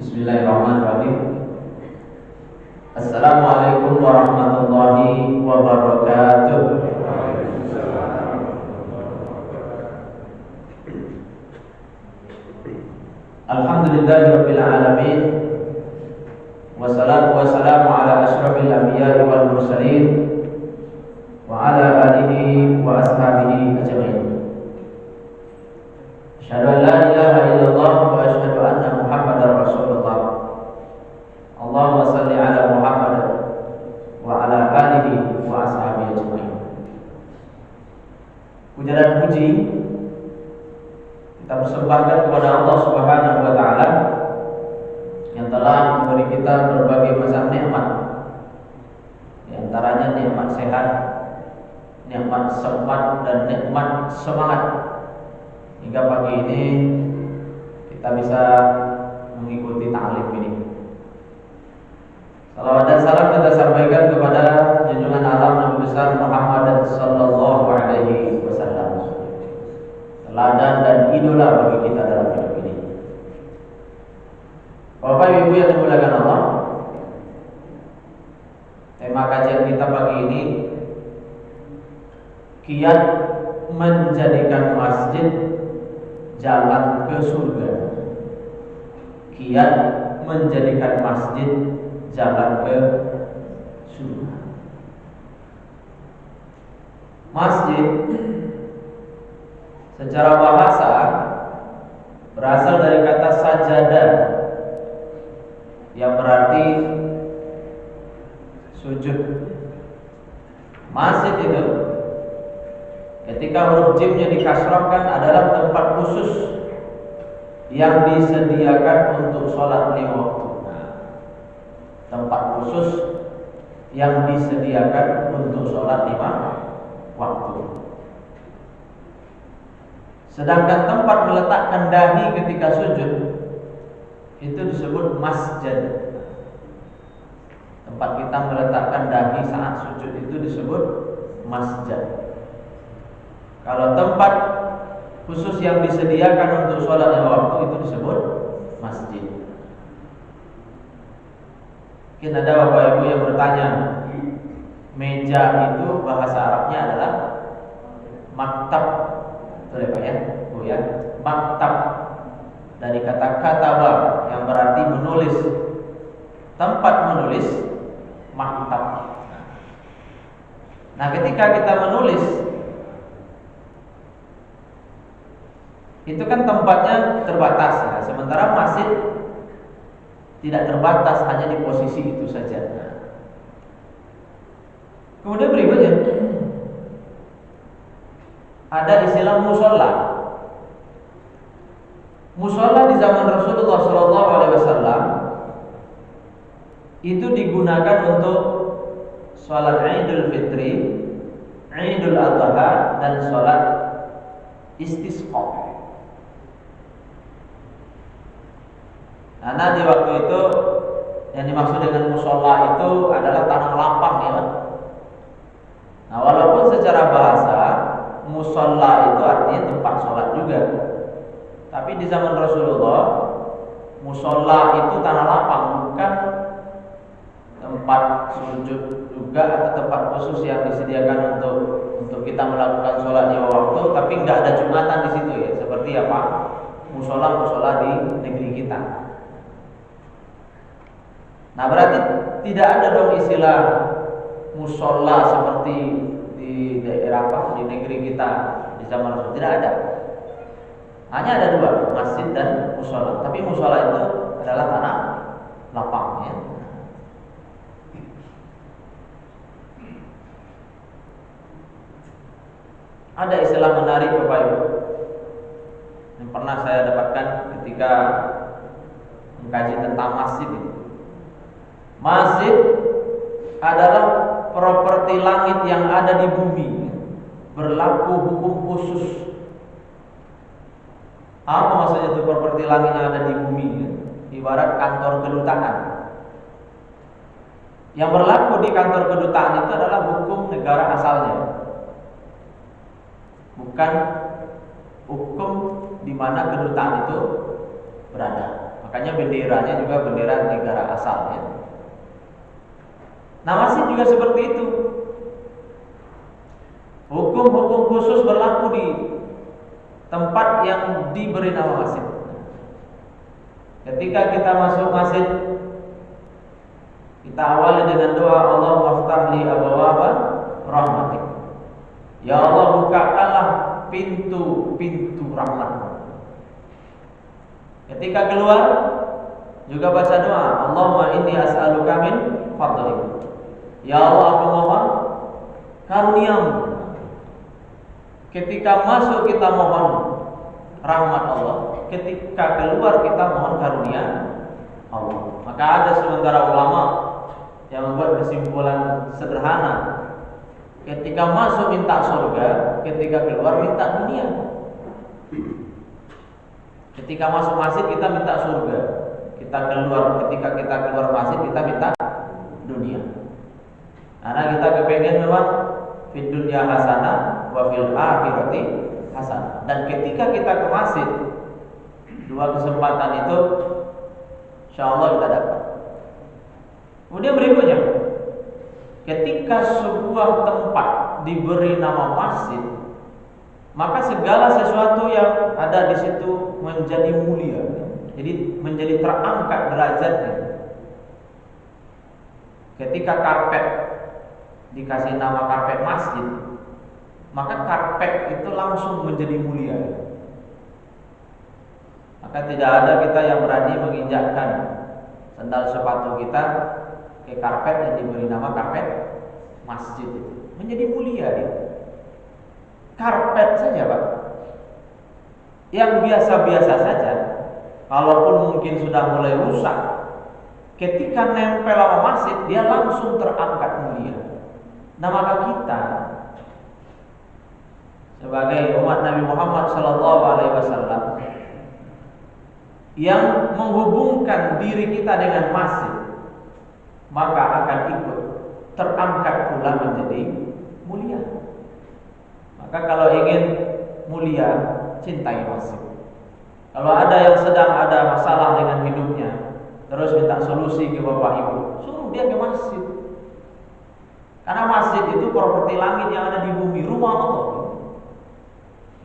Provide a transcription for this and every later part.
Bismillahirrahmanirrahim. Assalamualaikum warahmatullahi wabarakatuh. Alhamdulillahirabbil alamin. Wassalatu wassalamu ala asyrafil anbiya'i wal mursalin wa ala alihi wa ashabihi ajmain. Asyhadu an la ilaha illallah wa asyhadu anna Muhammadar Rasulullah. Allahumma shalli ala Muhammad wa ala alihi wa ashabihi ajmain. Puja dan puji kita persembahkan kepada Allah Subhanahu wa taala yang telah memberi kita berbagai macam nikmat. Di antaranya nikmat sehat, nikmat sempat dan nikmat semangat. Hingga pagi ini kita bisa mengikuti ta'lim ini. Salawat dan salam kita sampaikan kepada junjungan alam Nabi besar Muhammad sallallahu alaihi wasallam, teladan dan idola bagi kita dalam hidup ini. Bapak Ibu yang dimuliakan Allah, tema kajian kita pagi ini kiat menjadikan masjid jalan ke surga. Kiat menjadikan masjid jalan ke surga. Masjid secara bahasa berasal dari kata sajadah yang berarti sujud. Masjid itu ketika huruf jimnya dikasrahkan adalah tempat khusus yang disediakan untuk sholat lima waktu. Tempat khusus yang disediakan untuk sholat lima waktu. Sedangkan tempat meletakkan dahi ketika sujud itu disebut masjid. Tempat kita meletakkan dahi saat sujud itu disebut masjid. Kalau tempat khusus yang disediakan untuk sholat lima waktu itu disebut masjid. Mungkin ada bapak ibu yang bertanya, meja itu bahasa Arabnya adalah maktab, betul ya Pak ya? Bu ya, maktab dari kata kataba yang berarti menulis. Tempat menulis maktab. Nah, ketika kita menulis itu kan tempatnya terbatas ya. Sementara masjid tidak terbatas, hanya di posisi itu saja. Kemudian berikutnya ada istilah musola. Musola di zaman Rasulullah SAW itu digunakan untuk sholat Idul Fitri, Idul Adha, dan sholat istisqa. Karena di waktu itu yang dimaksud dengan musola itu adalah tanah lapang ya. Nah, walaupun secara bahasa musola itu artinya tempat sholat juga, tapi di zaman Rasulullah musola itu tanah lapang, bukan tempat sujud juga atau tempat khusus yang disediakan untuk kita melakukan sholat lima waktu, tapi nggak ada jumatan di situ ya, seperti apa musola di negeri kita. Nah, berarti tidak ada dong istilah musola seperti di daerah di negeri kita di zaman Rasul, tidak ada. Hanya ada dua, masjid dan musola. Tapi musola itu adalah tanah lapang ya. Ada istilah menarik Bapak Ibu yang pernah saya dapatkan ketika mengkaji tentang masjid ini. Masjid adalah properti langit yang ada di bumi, berlaku hukum khusus. Apa maksudnya itu properti langit yang ada di bumi? Ibarat kantor kedutaan. Yang berlaku di kantor kedutaan itu adalah hukum negara asalnya, bukan hukum di mana kedutaan itu berada. Makanya benderanya juga bendera negara asalnya. Nah, masjid juga seperti itu. Hukum-hukum khusus berlaku di tempat yang diberi nama masjid. Ketika kita masuk masjid, kita awali dengan doa, Allahumma aftah li abwaaba rahmatik. Ya Allah, bukakanlah pintu-pintu rahmat. Ketika keluar juga baca doa, Allahumma inni as'aluka min fadlik. Ya Allah, aku mohon karuniamu. Ketika masuk kita mohon rahmat Allah, ketika keluar kita mohon karunia Allah. Maka ada sementara ulama yang membuat kesimpulan sederhana, ketika masuk minta surga, ketika keluar minta dunia. Ketika masuk masjid kita minta surga, ketika kita keluar masjid kita minta dunia. Karena kita kepengen memang fid dunya hasanah wa fil akhirati hasanah. Dan ketika kita ke masjid, dua kesempatan itu insyaallah kita dapat. Kemudian berikutnya, ketika sebuah tempat diberi nama masjid, maka segala sesuatu yang ada di situ menjadi mulia, jadi menjadi terangkat derajatnya. Ketika karpet dikasih nama karpet masjid, maka karpet itu langsung menjadi mulia. Maka tidak ada kita yang berani menginjakkan sandal sepatu kita ke karpet yang diberi nama karpet masjid, menjadi mulia dia. Karpet saja, Pak, yang biasa-biasa saja, kalaupun mungkin sudah mulai rusak, ketika nempel sama masjid dia langsung terangkat mulia. Nah, maka kita sebagai umat Nabi Muhammad SAW yang menghubungkan diri kita dengan masjid, maka akan ikut terangkat pula menjadi mulia. Maka kalau ingin mulia, cintai masjid. Kalau ada yang sedang ada masalah dengan hidupnya, terus minta solusi ke bapak ibu, suruh dia ke masjid. Karena masjid itu properti langit yang ada di bumi, rumah Allah.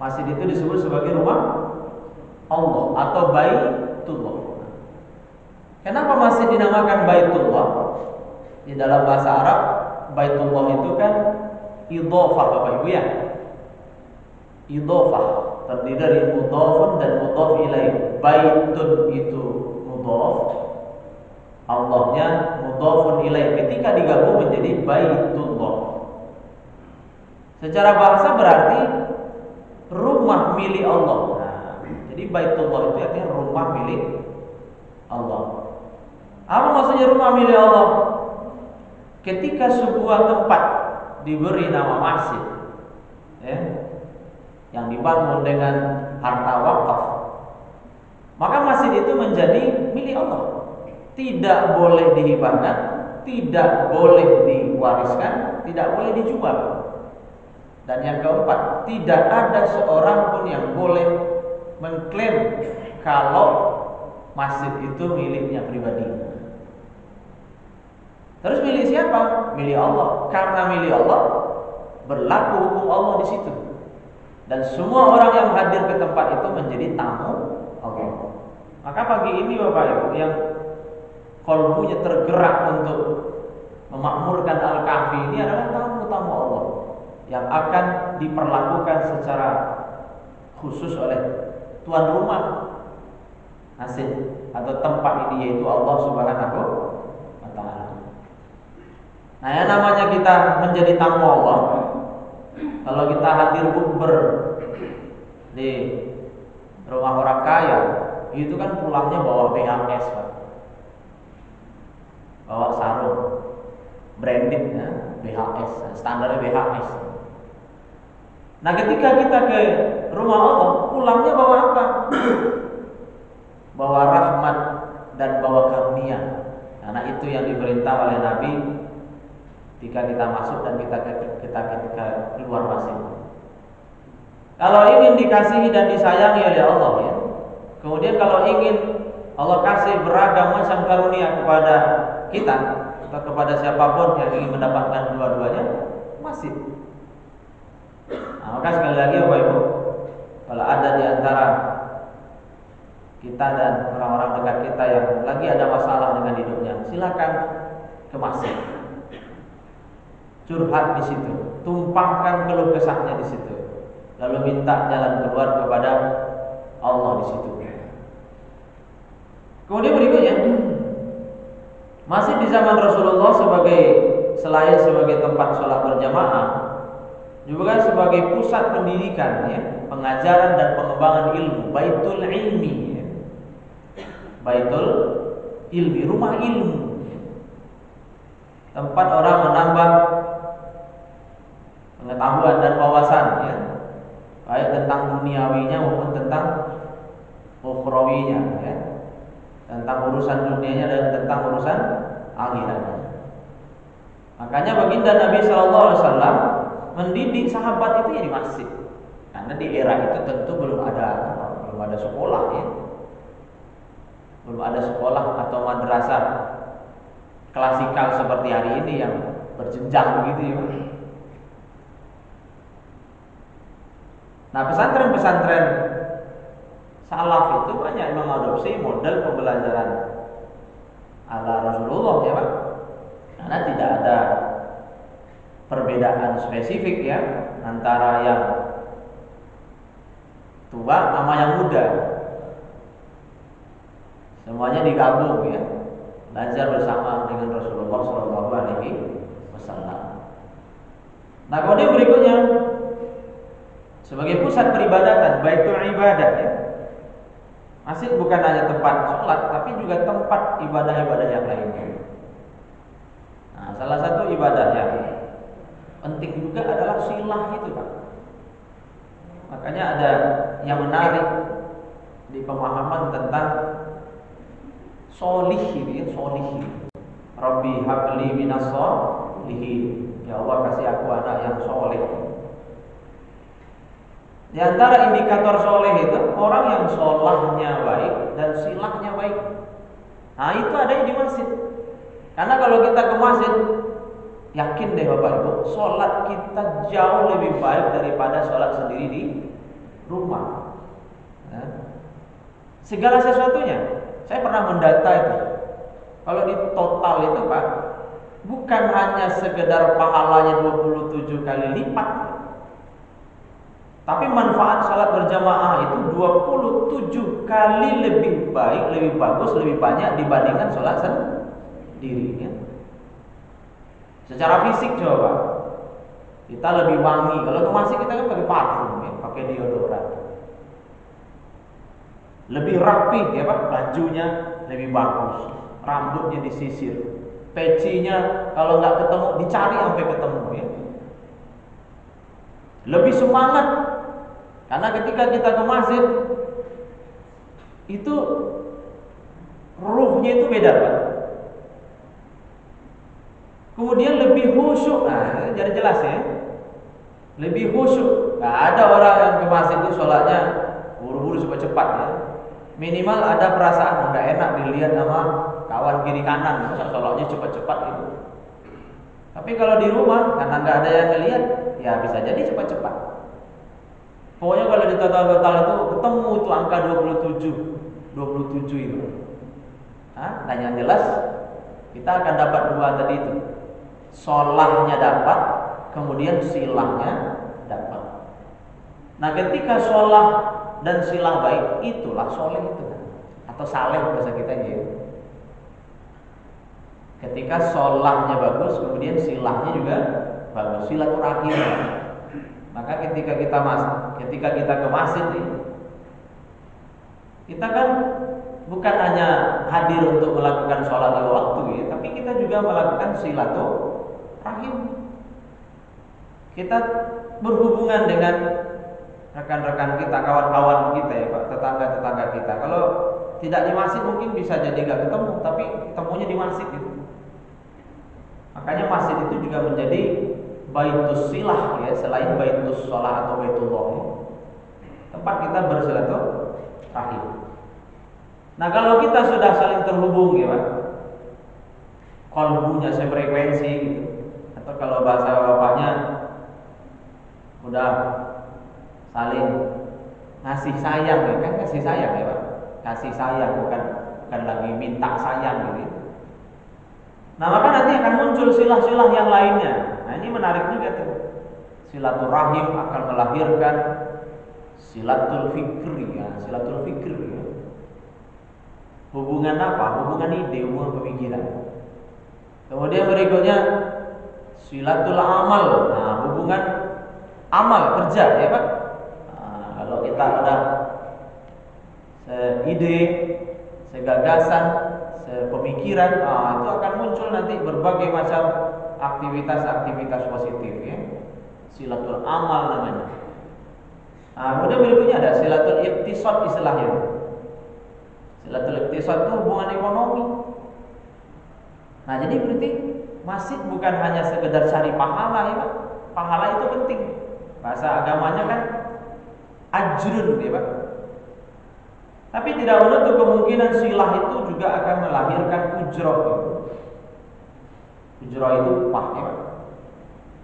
Masjid itu disebut sebagai rumah Allah atau Baitullah. Kenapa masjid dinamakan Baitullah? Di dalam bahasa Arab, Baitullah itu kan idhofah, Bapak Ibu ya. Idhofah terdiri dari mudhafun dan mudhaf ilaih. Baitun itu mudhaf, Allahnya mudhafun ilaih. Ketika digabung menjadi Baitullah. Secara bahasa berarti rumah milik Allah. Nah, jadi Baitullah itu artinya rumah milik Allah. Apa maksudnya rumah milik Allah? Ketika sebuah tempat diberi nama masjid, ya, yang dibangun dengan harta wakaf, maka masjid itu menjadi milik Allah. Tidak boleh dihibahkan, tidak boleh diwariskan, tidak boleh dijual. Dan yang keempat, tidak ada seorang pun yang boleh mengklaim kalau masjid itu miliknya pribadi. Terus milik siapa? Milik Allah. Karena milik Allah, berlaku hukum Allah di situ. Dan semua orang yang hadir ke tempat itu menjadi tamu Allah. Maka pagi ini Bapak Ibu yang qalbunya tergerak untuk memakmurkan Al-Kahfi ini adalah tamu-tamu Allah yang akan diperlakukan secara khusus oleh tuan rumah masjid atau tempat ini, yaitu Allah Subhanahu wa Ta'ala. Nah, yang namanya kita menjadi tamu Allah, kalau kita hadir bukber di rumah orang kaya, itu kan pulangnya bawa BHS, Pak. Bawa sarung branded ya, BHS, standarnya BHS. Nah, ketika kita ke rumah Allah, pulangnya bawa apa? Bawa rahmat dan bawa karunia. Karena itu yang diperintah oleh Nabi ketika kita masuk dan kita keluar masjid. Kalau ingin dikasihi dan disayangi oleh Allah, ya. Kemudian kalau ingin Allah kasih beragam macam karunia kepada kita atau kepada siapapun yang ingin mendapatkan dua-duanya, masih. Nah, maka sekali lagi Bapak Ibu, kalau ada di antara kita dan orang-orang dekat kita yang lagi ada masalah dengan hidupnya, silakan ke masjid, curhat di situ, tumpahkan keluh kesahnya di situ, lalu minta jalan keluar kepada Allah di situ. Kemudian berikutnya, masih di zaman Rasulullah selain sebagai tempat sholat berjamaah, juga sebagai pusat pendidikan, ya, pengajaran dan pengembangan ilmu, baitul ilmi, ya. Baitul ilmi, rumah ilmu, tempat orang menambah pengetahuan dan wawasan, ya, baik tentang duniawinya maupun tentang ukhrawinya, ya, tentang urusan dunianya dan tentang urusan akhiratnya. Makanya baginda Nabi SAW mendidik sahabat itu ya di masjid, karena di era itu tentu belum ada sekolah, ya, belum ada sekolah atau madrasah klasikal seperti hari ini yang berjenjang begitu, ya. Nah, pesantren-pesantren salaf itu banyak mengadopsi model pembelajaran ala Rasulullah, ya Pak. Karena tidak ada perbedaan spesifik, ya, antara yang tua sama yang muda. Semuanya digabung, ya, belajar bersama dengan Rasulullah SAW. Nah, kemudian berikutnya sebagai pusat peribadatan, baitul ibadah, ya. Masjid bukan hanya tempat sholat, tapi juga tempat ibadah-ibadah yang lainnya. Nah, salah satu ibadah yang penting juga adalah silah itu, Pak. Makanya ada yang menarik di pemahaman tentang solihin, ya, solihin. Rabbi habli minas solihin. Ya Allah, kasih aku anak yang soleh. Di antara indikator soleh itu orang yang solahnya baik dan silahnya baik. Nah, itu ada di masjid. Karena kalau kita ke masjid, yakin deh Bapak Ibu, sholat kita jauh lebih baik daripada sholat sendiri di rumah. Nah, segala sesuatunya, saya pernah mendata itu. Kalau di total itu Pak, bukan hanya sekedar pahalanya 27 kali lipat, tapi manfaat salat berjamaah itu 27 kali lebih baik, lebih bagus, lebih banyak dibandingkan salat sendiri, ya. Secara fisik coba, kita lebih wangi. Kalau ke masjid kita kan pakai parfum, ya, pakai deodoran. Lebih rapi, ya Pak, bajunya lebih bagus, rambutnya disisir, pecinya kalau nggak ketemu dicari sampai ketemu, ya. Lebih semangat. Karena ketika kita ke masjid itu ruhnya itu beda, Pak. Kemudian lebih khusyuk. Nah, jadi jelas, ya. Lebih khusyuk. Nggak ada orang yang ke masjid itu sholatnya buru-buru supaya cepat, ya. Minimal ada perasaan nggak enak dilihat sama kawan kiri kanan, masa sholatnya cepat-cepat gitu. Tapi kalau di rumah karena nggak ada yang ngelihat, ya bisa jadi cepat-cepat. Pokoknya kalau di total itu ketemu itu angka 27 itu. Nah, dan yang jelas kita akan dapat dua tadi itu. Sholahnya dapat, kemudian silahnya dapat. Nah, ketika sholah dan silah baik, itulah soleh itu, atau saleh bahasa kita, ya. Ketika sholahnya bagus, kemudian silahnya juga bagus, silaturahim. Maka ketika kita ke masjid, kita kan bukan hanya hadir untuk melakukan sholat di waktu, ya, tapi kita juga melakukan silaturahim. Kita berhubungan dengan rekan-rekan kita, kawan-kawan kita, ya Pak, tetangga-tetangga kita. Kalau tidak di masjid mungkin bisa jadi nggak ketemu, tapi ketemunya di masjid gitu. Makanya masjid itu juga menjadi baitus silah, ya, selain baitus sholah atau baitullah, ya. Tempat kita bersilaturahim. Nah kalau kita sudah saling terhubung ya Pak, kolbunya sefrekuensi gitu, atau kalau bahasa bapaknya udah saling ngasih sayang ya kan, kasih sayang ya Pak, kasih sayang bukan lagi minta sayang gitu. Nah maka nanti akan muncul silah-silah yang lainnya. Nah ini menarik juga tuh. Silaturahim akan melahirkan silatul fikri ya, silatul fikri ya. Hubungan apa? Hubungan ide, hubungan pemikiran. Kemudian berikutnya silatul amal. Nah, hubungan amal kerja ya Pak. Nah, kalau kita ada seide, segagasan, sepemikiran, itu akan muncul nanti berbagai macam aktivitas-aktivitas positif ya. Silatul amal namanya. Nah, kemudian berikutnya ada silatul iqtisad istilahnya. Silatul iqtisad itu hubungan ekonomi. Nah, jadi berarti masjid bukan hanya sekedar cari pahala ya Pak. Pahala itu penting. Bahasa agamanya kan ajrun ya Pak. Tapi tidak menutup kemungkinan silah itu juga akan melahirkan ujroh. Ujroh itu upah ya Pak.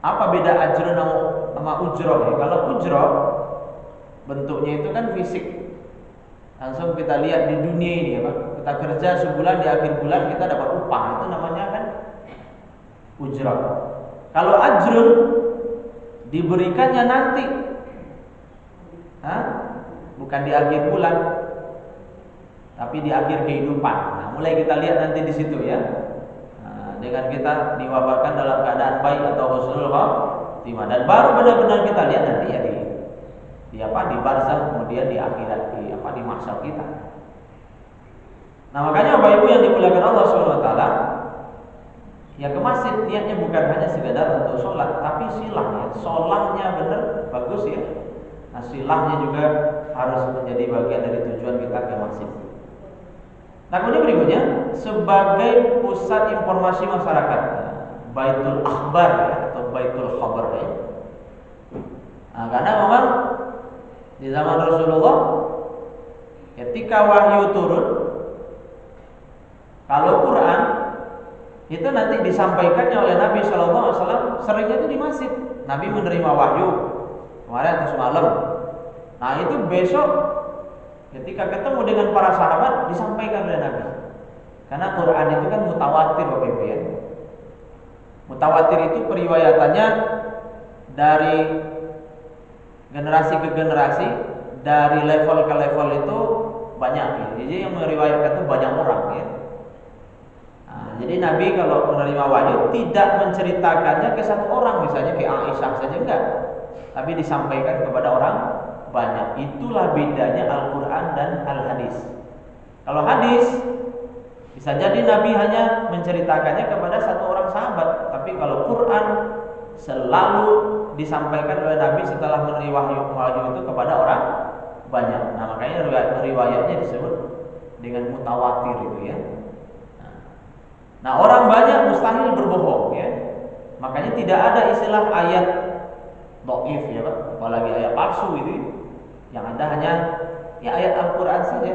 Apa beda ajrun sama ujroh ya? Kalau ujroh bentuknya itu kan fisik. Langsung kita lihat di dunia ini ya Pak. Kita kerja sebulan, di akhir bulan kita dapat upah. Itu namanya kan ujrah. Kalau ajrun diberikannya nanti, bukan di akhir bulan, tapi di akhir kehidupan. Nah, mulai kita lihat nanti di situ ya. Nah, dengan kita diwafatkan dalam keadaan baik atau husnul khotimah, dan baru benar-benar kita lihat nanti ya di barzakh, kemudian di akhirat, di mahsyar kita. Nah makanya Bapak Ibu yang dimuliakan Allah SWT, ya ke masjid niatnya bukan hanya sekedar untuk sholat, tapi silahnya, sholahnya benar bagus ya. Nah silahnya juga harus menjadi bagian dari tujuan kita ke masjid. Nah kemudian berikutnya sebagai pusat informasi masyarakat, baitul akhbar ya, atau baitul khabar ya. Nah karena memang di zaman Rasulullah ketika wahyu turun, kalau Quran itu nanti disampaikannya oleh Nabi SAW seringnya itu di masjid. Nabi menerima wahyu kemarin atau semalam. Nah itu besok ketika ketemu dengan para sahabat disampaikan oleh Nabi. Karena Quran itu kan mutawatir Bapak Ibu ya. Mutawatir itu periwayatannya dari generasi ke generasi, dari level ke level itu banyak ya. Jadi yang meriwayatkan itu banyak orang ya. Nah, jadi Nabi kalau menerima wahyu tidak menceritakannya ke satu orang, misalnya ke Aisyah saja enggak, tapi disampaikan kepada orang banyak. Itulah bedanya Al-Quran dan Al-Hadis. Kalau hadis bisa jadi Nabi hanya menceritakannya kepada satu orang sahabat, tapi kalau Quran selalu disampaikan oleh Nabi setelah menerima wahyu itu kepada orang banyak. Nah makanya riwayatnya disebut dengan mutawatir itu ya. Nah orang banyak mustahil berbohong ya. Makanya tidak ada istilah ayat dhaif ya Pak, apalagi ayat palsu itu. Yang ada hanya ya ayat Al-Quran saja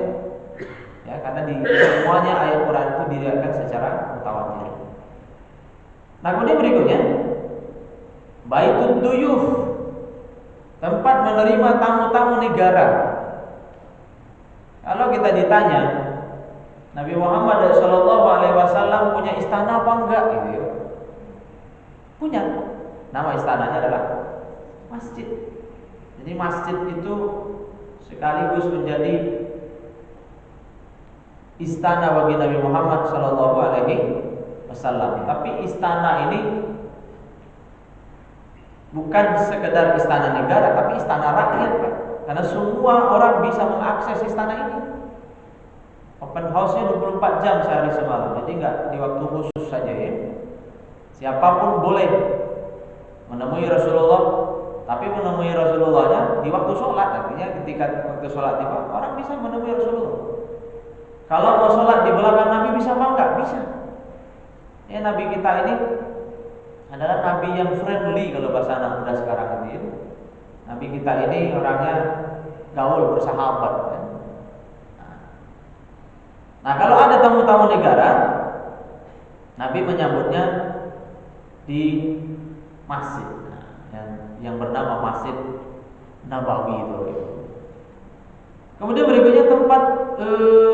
ya, karena di semuanya ayat Quran itu diriwayatkan secara mutawatir. Nah kemudian berikutnya Baitud Duyuf, tempat menerima tamu-tamu negara. Kalau kita ditanya Nabi Muhammad SAW punya istana apa enggak gitu ya? Punya. Nama istananya adalah masjid. Jadi masjid itu sekaligus menjadi istana bagi Nabi Muhammad SAW. Tapi istana ini bukan sekedar istana negara, tapi istana rakyat, Pak. Karena semua orang bisa mengakses istana ini. Open house-nya 24 jam sehari semalam. Jadi enggak di waktu khusus saja ya. Siapapun boleh menemui Rasulullah, tapi menemui Rasulullahnya di waktu sholat. Artinya ketika waktu sholat tiba, orang bisa menemui Rasulullah. Kalau mau sholat di belakang Nabi bisa apa enggak? Bisa. Ya Nabi kita ini adalah Nabi yang friendly kalau bahasa anak muda sekarang ini. Nabi kita ini orangnya gaul, bersahabat. Nah, kalau ada tamu-tamu negara, Nabi menyambutnya di masjid yang bernama Masjid Nabawi itu. Kemudian berikutnya tempat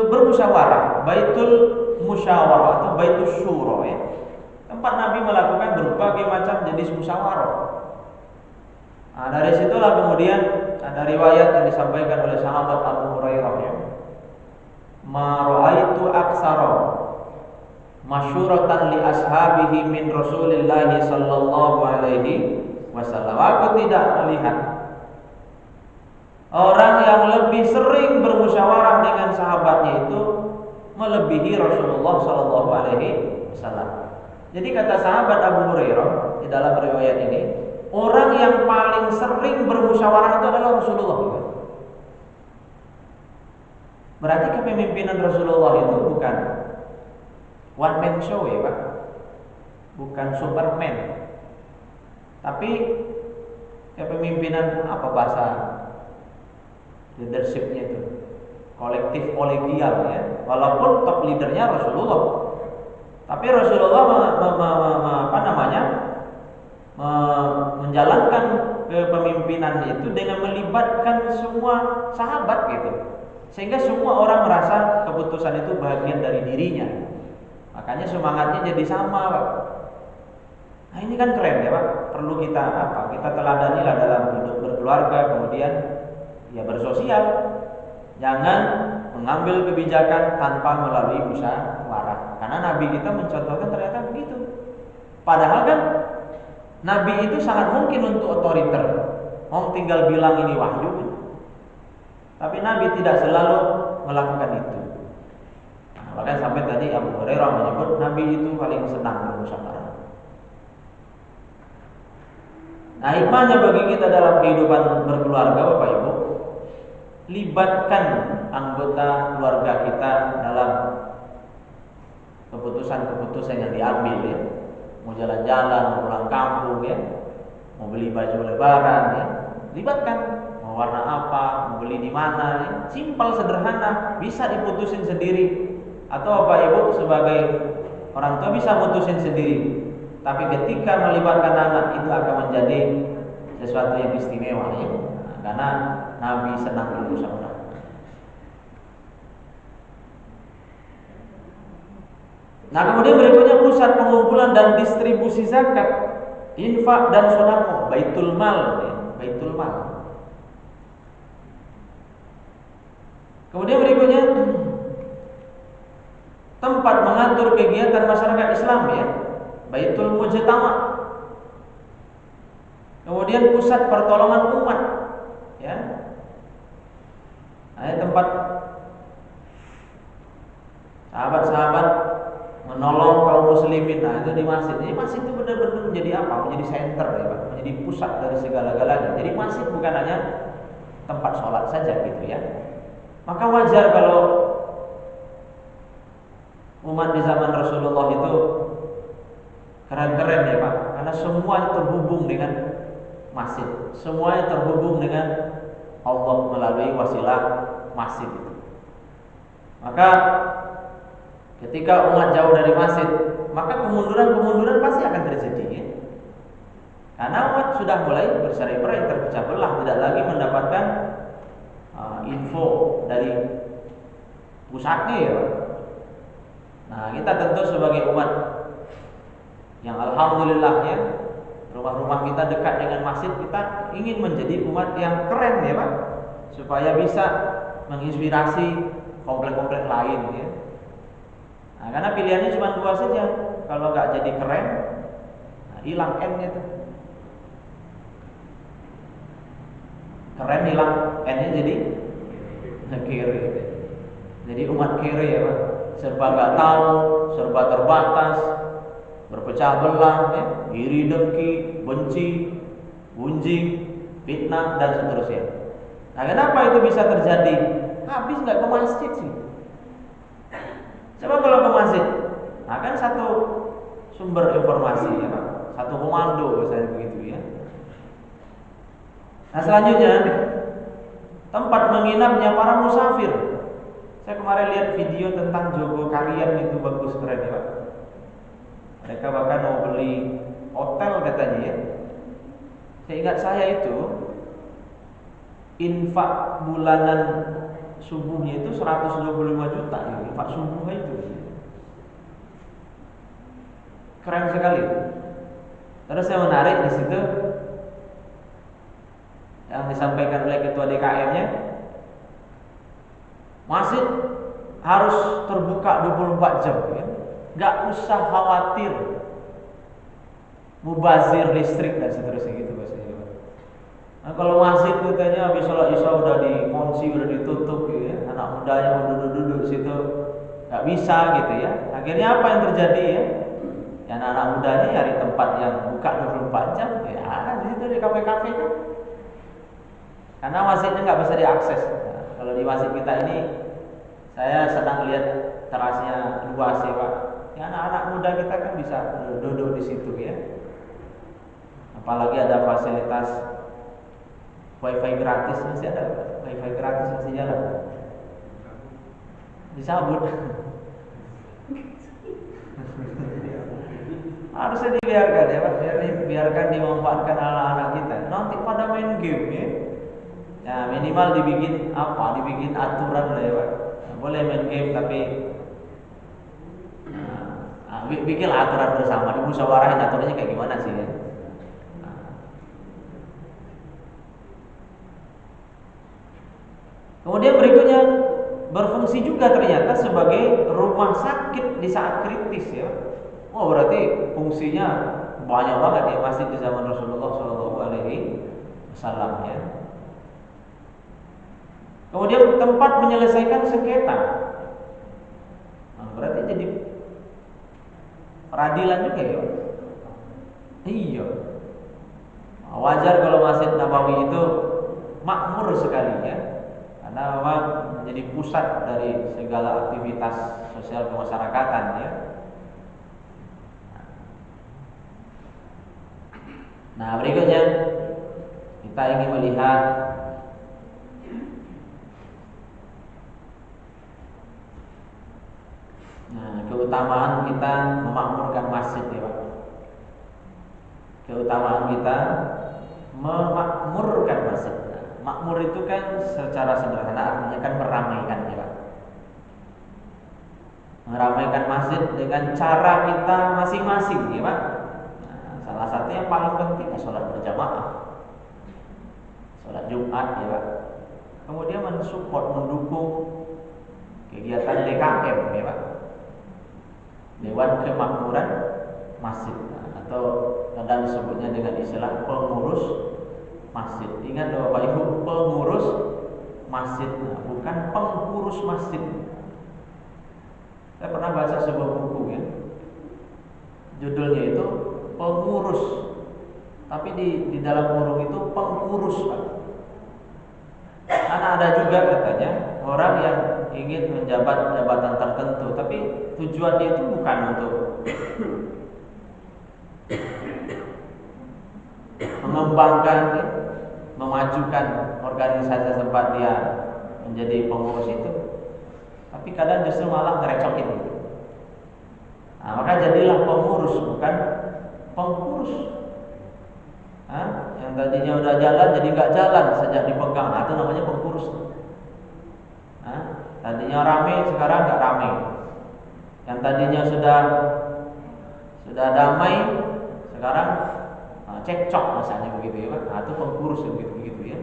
bermusyawarah, Baitul Musyawarah atau Baitul Syura ya. Tempat Nabi melakukan berbagai macam jenis musyawarah. Nah, dari situlah kemudian ada riwayat yang disampaikan oleh sahabat Abu Hurairah ya. Ma ra'aitu aksara masyuratan li ashabihi min Rasulillah sallallahu alaihi wasallam. Aku tidak melihat orang yang lebih sering bermusyawarah dengan sahabatnya itu melebihi Rasulullah sallallahu alaihi wasallam. Jadi kata sahabat Abu Hurairah di dalam riwayat ini, orang yang paling sering bermusyawarah itu adalah Rasulullah. Berarti kepemimpinan Rasulullah itu bukan one man show ya Pak, bukan Superman, tapi kepemimpinan apa bahasa leadershipnya itu kolektif kolegial ya. Walaupun top leadernya Rasulullah, tapi Rasulullah menjalankan kepemimpinan itu dengan melibatkan semua sahabat gitu, sehingga semua orang merasa keputusan itu bagian dari dirinya. Makanya semangatnya jadi sama Pak. Nah ini kan keren ya Pak. Perlu kita kita teladani lah dalam hidup berkeluarga, kemudian ya bersosial. Jangan mengambil kebijakan tanpa melalui musyawarah. Karena Nabi kita mencontohkan ternyata begitu. Padahal kan Nabi itu sangat mungkin untuk otoriter. Tinggal bilang ini wahyu. Tapi Nabi tidak selalu melakukan itu. Nah, bahkan sampai tadi Abu Hurairah menyebut Nabi itu paling senang bermusyawarah. Nah, hikmahnya bagi kita dalam kehidupan berkeluarga Bapak Ibu, libatkan anggota keluarga kita dalam keputusan-keputusan yang diambil ya. Mau jalan-jalan, mau pulang kampung ya, mau beli baju lebaran ya, libatkan. Mau warna apa, mau beli di mana ya. Simpel sederhana, bisa diputusin sendiri. Atau Bapak Ibu sebagai orang tua bisa mutusin sendiri. Tapi ketika melibatkan anak itu akan menjadi sesuatu yang istimewa ya. Karena Nabi senang bermusyawarah. Nah kemudian berikutnya pusat pengumpulan dan distribusi zakat, infak dan sedekah, baitul mal ya, baitul mal. Kemudian berikutnya tempat mengatur kegiatan masyarakat Islam ya, baitul mujtama. Kemudian pusat pertolongan umat ya. Nah, tempat sahabat-sahabat menolong kaum muslimin. Nah, itu di masjid. Jadi masjid itu benar-benar menjadi apa? Menjadi center ya, Pak. Menjadi pusat dari segala-galanya. Jadi masjid bukan hanya tempat sholat saja gitu ya. Maka wajar kalau umat di zaman Rasulullah itu keren-keren ya Pak. Karena semuanya terhubung dengan masjid. Semuanya terhubung dengan Allah melalui wasilah masjid itu. Maka ketika umat jauh dari masjid, maka kemunduran pasti akan terjadi ya? Karena umat sudah mulai berseri-seri, terpecah belah, tidak lagi mendapatkan info dari pusatnya ya Pak. Nah kita tentu sebagai umat yang alhamdulillah ya, rumah-rumah kita dekat dengan masjid, kita ingin menjadi umat yang keren ya Pak, supaya bisa menginspirasi komplek-komplek lain ya. Nah, karena pilihannya cuma dua saja. Kalau nggak jadi keren, nah, hilang N-nya tuh. Keren hilang N-nya jadi kere. Jadi umat kere ya Pak. Serba nggak tahu, serba terbatas, berpecah belah, ya, iri dengki, benci, gunjing, fitnah dan seterusnya. Nah, kenapa itu bisa terjadi? Habis nggak ke masjid sih. Coba kalau ke masjid, nah kan satu sumber informasi ya Pak, satu komando misalnya begitu ya. Nah selanjutnya tempat menginapnya para musafir. Saya kemarin lihat video tentang Jogokarian, itu bagus, keren ya Pak. Mereka bahkan mau beli hotel katanya ya. Seingat saya itu infak bulanan subuhnya itu 125 juta ya, infak subuh itu. Keren sekali. Terus yang menarik di situ yang disampaikan oleh ketua DKM-nya, masjid harus terbuka 24 jam ya. Gak usah khawatir mubazir listrik dan seterusnya gitu bahasanya. Nah, kalau masjid katanya habis sholat isya udah dikunci, udah ditutup gitu ya. Anak mudanya udah duduk di situ gak bisa gitu ya. Akhirnya apa yang terjadi ya? Ya anak mudanya cari tempat yang buka 24 jam ya, di situ di kafe-kafe kan. Karena masjidnya nggak bisa diakses. Nah, kalau di masjid kita ini, saya senang lihat terasnya luas ya Pak. Ya anak-anak muda kita kan bisa duduk di situ ya. Apalagi ada fasilitas wifi gratis, masih ada wifi gratis masih jalan. Disambut. Harusnya dibiarkan ya Pak, biarkan dimanfaatkan anak-anak kita. Nanti pada main game ya. Ya minimal dibikin apa? Dibikin aturan lah ya Pak. Nah, boleh main game tapi bikin aturan bersama, dimusyawarahin aturannya kayak gimana sih ya. Kemudian berikutnya berfungsi juga ternyata sebagai rumah sakit di saat kritis ya. Oh berarti fungsinya banyak banget ya masjid di zaman Rasulullah SAW ya. Kemudian tempat menyelesaikan sengketa. Nah, berarti jadi peradilan juga ya. Iya. Wajar kalau Masjid Nabawi itu makmur sekali ya. Karena memang menjadi pusat dari segala aktivitas sosial kemasyarakatan ya. Nah, berikutnya kita ingin melihat keutamaan kita memakmurkan masjid ya Pak. Keutamaan kita memakmurkan masjid. Nah, makmur itu kan secara sederhana artinya kan meramaikan ya Pak. Meramaikan masjid dengan cara kita masing-masing ya Pak. Nah, salah satu yang paling penting sholat berjamaah, sholat Jumat ya Pak. Kemudian mensupport, mendukung kegiatan DKM ya Pak, Dewan Kemakmuran Masjid, atau kadang disebutnya dengan istilah pengurus masjid. Ingat Bapak Ibu, pengurus masjid, bukan pengurus masjid. Saya pernah baca sebuah buku ya, judulnya itu pengurus, tapi di dalam kurung itu pengurus Pak. Karena ada juga katanya orang yang ingin menjabat jabatan tertentu, tapi tujuannya itu bukan untuk mengembangkan, memajukan organisasi tempat dia menjadi pengurus itu, tapi kadang justru malah ngerecokin gitu. Nah, maka jadilah pengurus, bukan pengurus. Yang tadinya udah jalan jadi nggak jalan sejak dipegang, itu namanya pengurus. Tadinya rame sekarang nggak rame. Yang tadinya sudah damai sekarang cekcok misalnya begitu ya Pak. Itu pengurus begitu ya.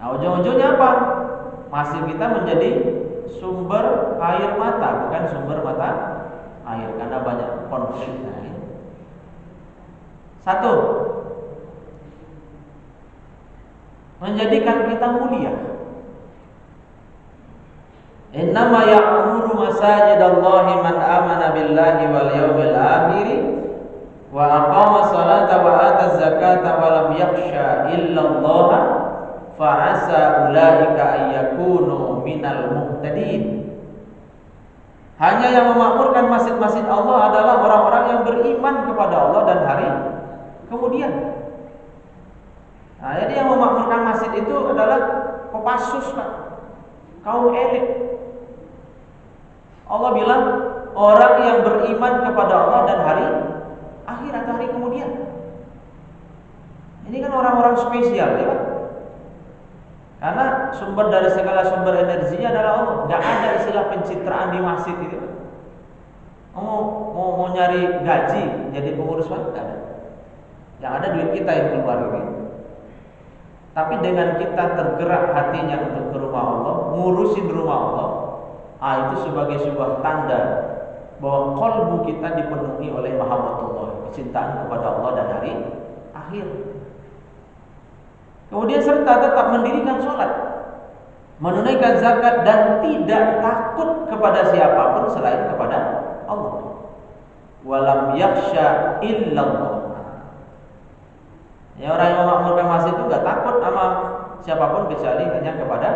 Nah, ujung-ujungnya apa? Masjid kita menjadi sumber air mata, bukan sumber mata air, karena banyak konflik. Satu, menjadikan kita mulia. Innama ya'muru masajidallahi man amana billahi wal yawmil akhir wa aqama salata wa ata zakata wa lam yakhsha illa Allah fa asa ulaika ayyakunu minal muhtadin. Hanya yang memakmurkan masjid-masjid Allah adalah orang-orang yang beriman kepada Allah dan hari kemudian. Nah, jadi yang memakmurkan masjid itu adalah Kopassus Pak, kaum elit. Allah bilang orang yang beriman kepada Allah dan hari akhir atau hari kemudian. Ini kan orang-orang spesial, ya Pak? Karena sumber dari segala sumber energinya adalah Allah. Gak ada istilah pencitraan di masjid itu. Mau nyari gaji jadi pengurus masjid, gak ada. Yang ada duit kita yang keluar gitu. Tapi dengan kita tergerak hatinya untuk ke rumah Allah, ngurusin rumah Allah, itu sebagai sebuah tanda bahwa qalbu kita dipenuhi oleh mahabbatullah, kecintaan kepada Allah dan hari akhir. Kemudian serta tetap mendirikan sholat, menunaikan zakat, dan tidak takut kepada siapapun selain kepada Allah. Walam yakhsha illallah. Ya, orang yang memakmurkan masjid itu gak takut sama siapapun kecuali hanya kepada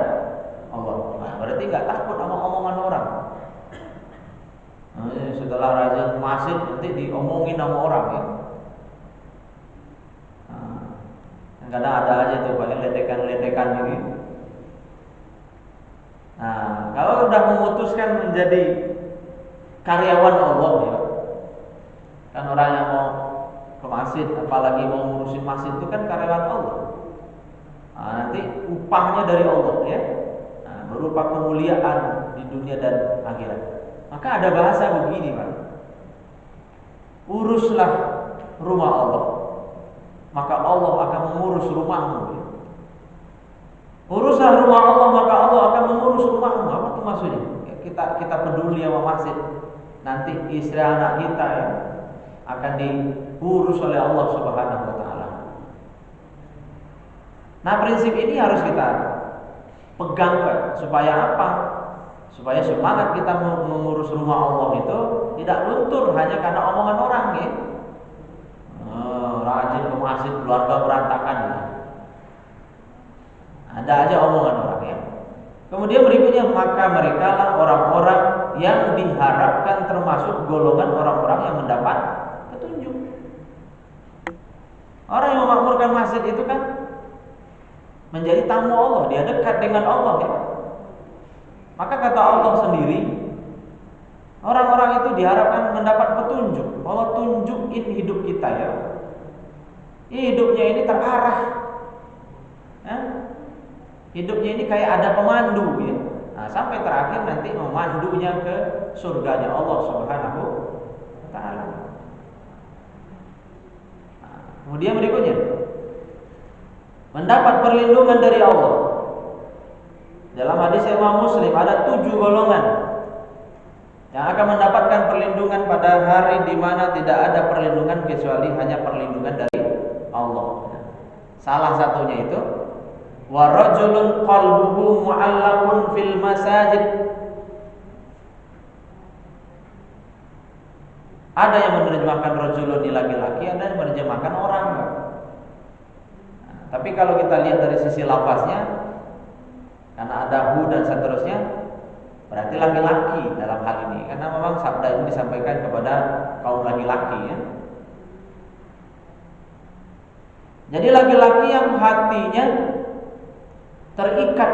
Allah. Nah, berarti gak takut sama omongan orang. Nah, setelah rajin masjid nanti diomongin sama orang ya. Kadang ada aja tuh pakai ledekan-ledekan gitu. Nah, kalau udah memutuskan menjadi karyawan Allah ya, kan orang yang mau ke masjid, apalagi mau ngurusin masjid itu kan karyawan Allah. Nah, nanti upahnya dari Allah ya, berupa kemuliaan di dunia dan akhirat. Maka ada bahasa begini Pak, uruslah rumah Allah, maka Allah akan mengurus rumahmu. Uruslah rumah Allah, maka Allah akan mengurus rumahmu. Apa itu maksudnya? Kita peduli sama masjid, nanti istri anak kita ya akan diurus oleh Allah Subhanahu wa taala. Nah, prinsip ini harus kita pegang Pak, supaya apa? Supaya semangat kita mengurus rumah Allah itu tidak luntur hanya karena omongan orang ya. Rajin ke masjid, keluarga berantakan ya. Ada aja omongan orang ya. Kemudian berikutnya, maka mereka lah orang-orang yang diharapkan termasuk golongan orang-orang yang mendapat petunjuk. Orang yang memakmurkan masjid itu kan menjadi tamu Allah, dia dekat dengan Allah ya. Maka kata Allah sendiri, orang-orang itu diharapkan mendapat petunjuk. Allah tunjukin hidup kita ya. Hidupnya ini terarah ya. Hidupnya ini kayak ada pemandu ya. Nah, sampai terakhir nanti memandunya ke surganya Allah Subhanahu wa taala. Nah, kemudian berikutnya, mendapat perlindungan dari Allah. Dalam hadis Imam Muslim ada 7 golongan yang akan mendapatkan perlindungan pada hari di mana tidak ada perlindungan kecuali hanya perlindungan dari Allah. Salah satunya itu wa rajulun qalbuhu mu'allaqun fil masajid. Ada yang menerjemahkan rajulun ini laki-laki, ada yang menerjemahkan orang. Nah, tapi kalau kita lihat dari sisi lafaznya, karena ada hu dan seterusnya, berarti laki-laki dalam hal ini. Karena memang sabda ini disampaikan kepada kaum laki-laki ya. Jadi laki-laki yang hatinya terikat,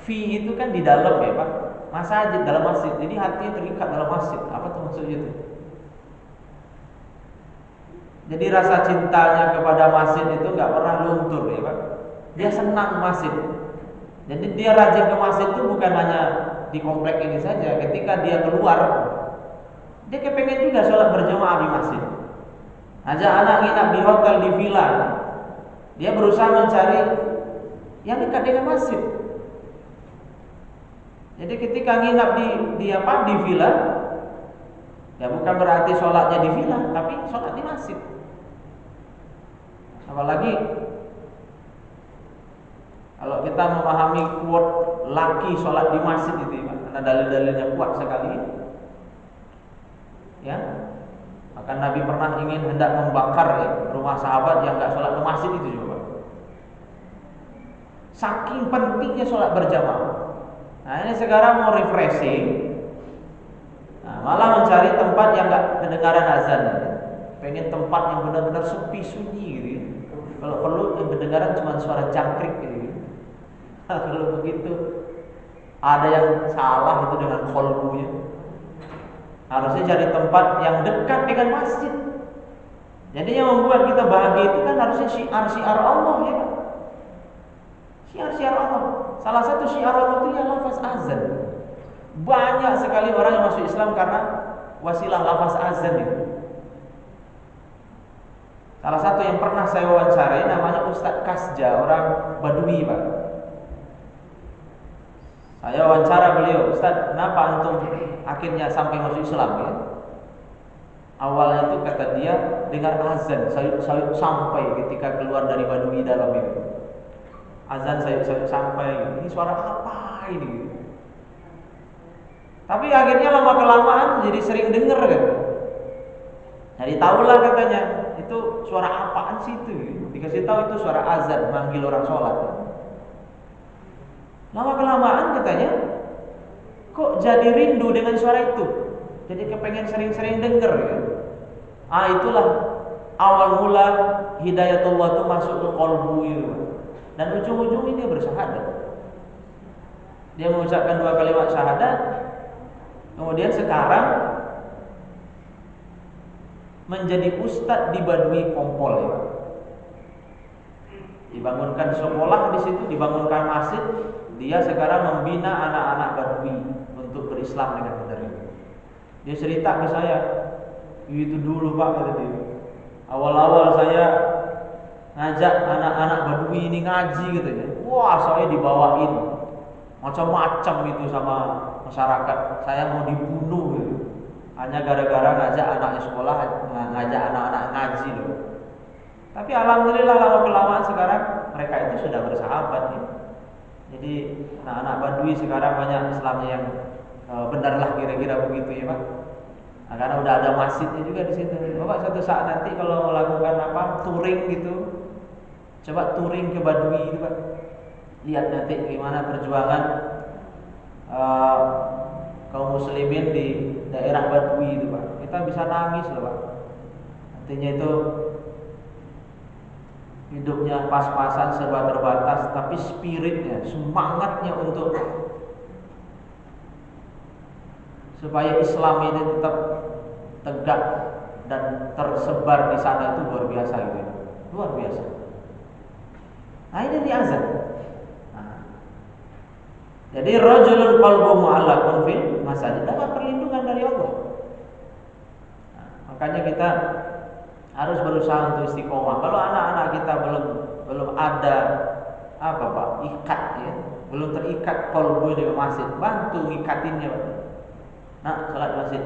fi itu kan di dalam ya Pak, masjid, dalam masjid. Jadi hatinya terikat dalam masjid. Apa tuh maksudnya itu? Jadi rasa cintanya kepada masjid itu nggak pernah luntur ya Pak. Dia senang masjid. Jadi dia rajin ke masjid itu bukan hanya di komplek ini saja. Ketika dia keluar, dia kepengen juga sholat berjamaah di masjid. Ajak anak nginap di hotel, di villa, dia berusaha mencari yang dekat dengan masjid. Jadi ketika nginap di villa, ya bukan berarti sholatnya di villa, tapi sholat di masjid. Apalagi kalau kita memahami quote laki sholat di masjid itu, karena dalil-dalilnya kuat sekali. Ya, maka Nabi pernah hendak membakar ya, rumah sahabat yang nggak sholat ke masjid itu juga. Saking pentingnya sholat berjamaah. Nah ini sekarang mau refreshing, malah mencari tempat yang nggak kedengaran azan. Pengen tempat yang benar-benar sepi sunyi gitu. Kalau perlu yang kedengaran cuma suara jangkrik gitu. Kalau begitu Ada yang salah itu dengan qalbunya. Harusnya cari tempat yang dekat dengan masjid. Jadi yang membuat kita bahagia itu kan harusnya syiar-syiar Allah, ya kan? Syiar-syiar Allah. Salah satu syiar Allah itu ya lafaz azan. Banyak sekali orang yang masuk Islam karena wasilah lafaz azan itu. Salah satu yang pernah saya wawancarai namanya Ustadz Kasja, orang Badui, Pak. Saya wawancara beliau, Ustadz, kenapa antum akhirnya sampai masuk Islam, ya? Awalnya itu kata dia dengar azan, saya sampai ketika keluar dari Badui dalam itu. Azan saya sampai, ini suara apa ini? Tapi akhirnya lama kelamaan jadi sering dengar kan. Jadi tahulah katanya, itu suara apaan sih itu? Dikasih tahu itu suara azan, manggil orang sholat. Lama kelamaan katanya, kok jadi rindu dengan suara itu? Jadi kepengen sering-sering dengar ya. Itulah awal mula hidayatullah itu masuk ke qalbu itu. Dan ujung-ujungnya dia bersyahadat. Dia mengucapkan 2 kalimat syahadat. Kemudian sekarang menjadi ustadz di Badui Kompol, ya. Dibangunkan sekolah di situ, dibangunkan masjid. Dia sekarang membina anak-anak Badui untuk berislam dengan benar. Dia cerita ke saya, itu dulu Pak, kata dia. Awal-awal saya ngajak anak-anak Badui ini ngaji gitu ya. Wah, saya dibawain macam-macam itu sama masyarakat. Saya mau dibunuh gitu. Hanya gara-gara ngajak anak sekolah, ngajak anak-anak ngaji loh. Tapi alhamdulillah lama kelamaan sekarang mereka itu sudah bersahabat ya. Jadi anak-anak Badui sekarang banyak Islamnya yang benar lah kira-kira begitu ya Pak. Nah, karena udah ada masjidnya juga di situ. Bapak suatu saat nanti kalau melakukan touring gitu, coba touring ke Badui itu Pak. Lihat nanti gimana perjuangan kaum muslimin di daerah Badui itu Pak. Kita bisa nangis loh Pak. Artinya itu hidupnya pas-pasan serba terbatas, tapi spiritnya, semangatnya untuk supaya Islam ini tetap tegak dan tersebar di sana itu luar biasa gitu. Luar biasa. Nah, ini di azan. Jadi rajulun qalbuhu mu'allaqun fil masajid, dapat perlindungan dari Allah. Makanya kita harus berusaha untuk istiqomah. Kalau anak-anak kita belum ada ikat ya, belum terikat qalbu di masjid, bantu ngikatinnya Pak. Nah, salat masjid.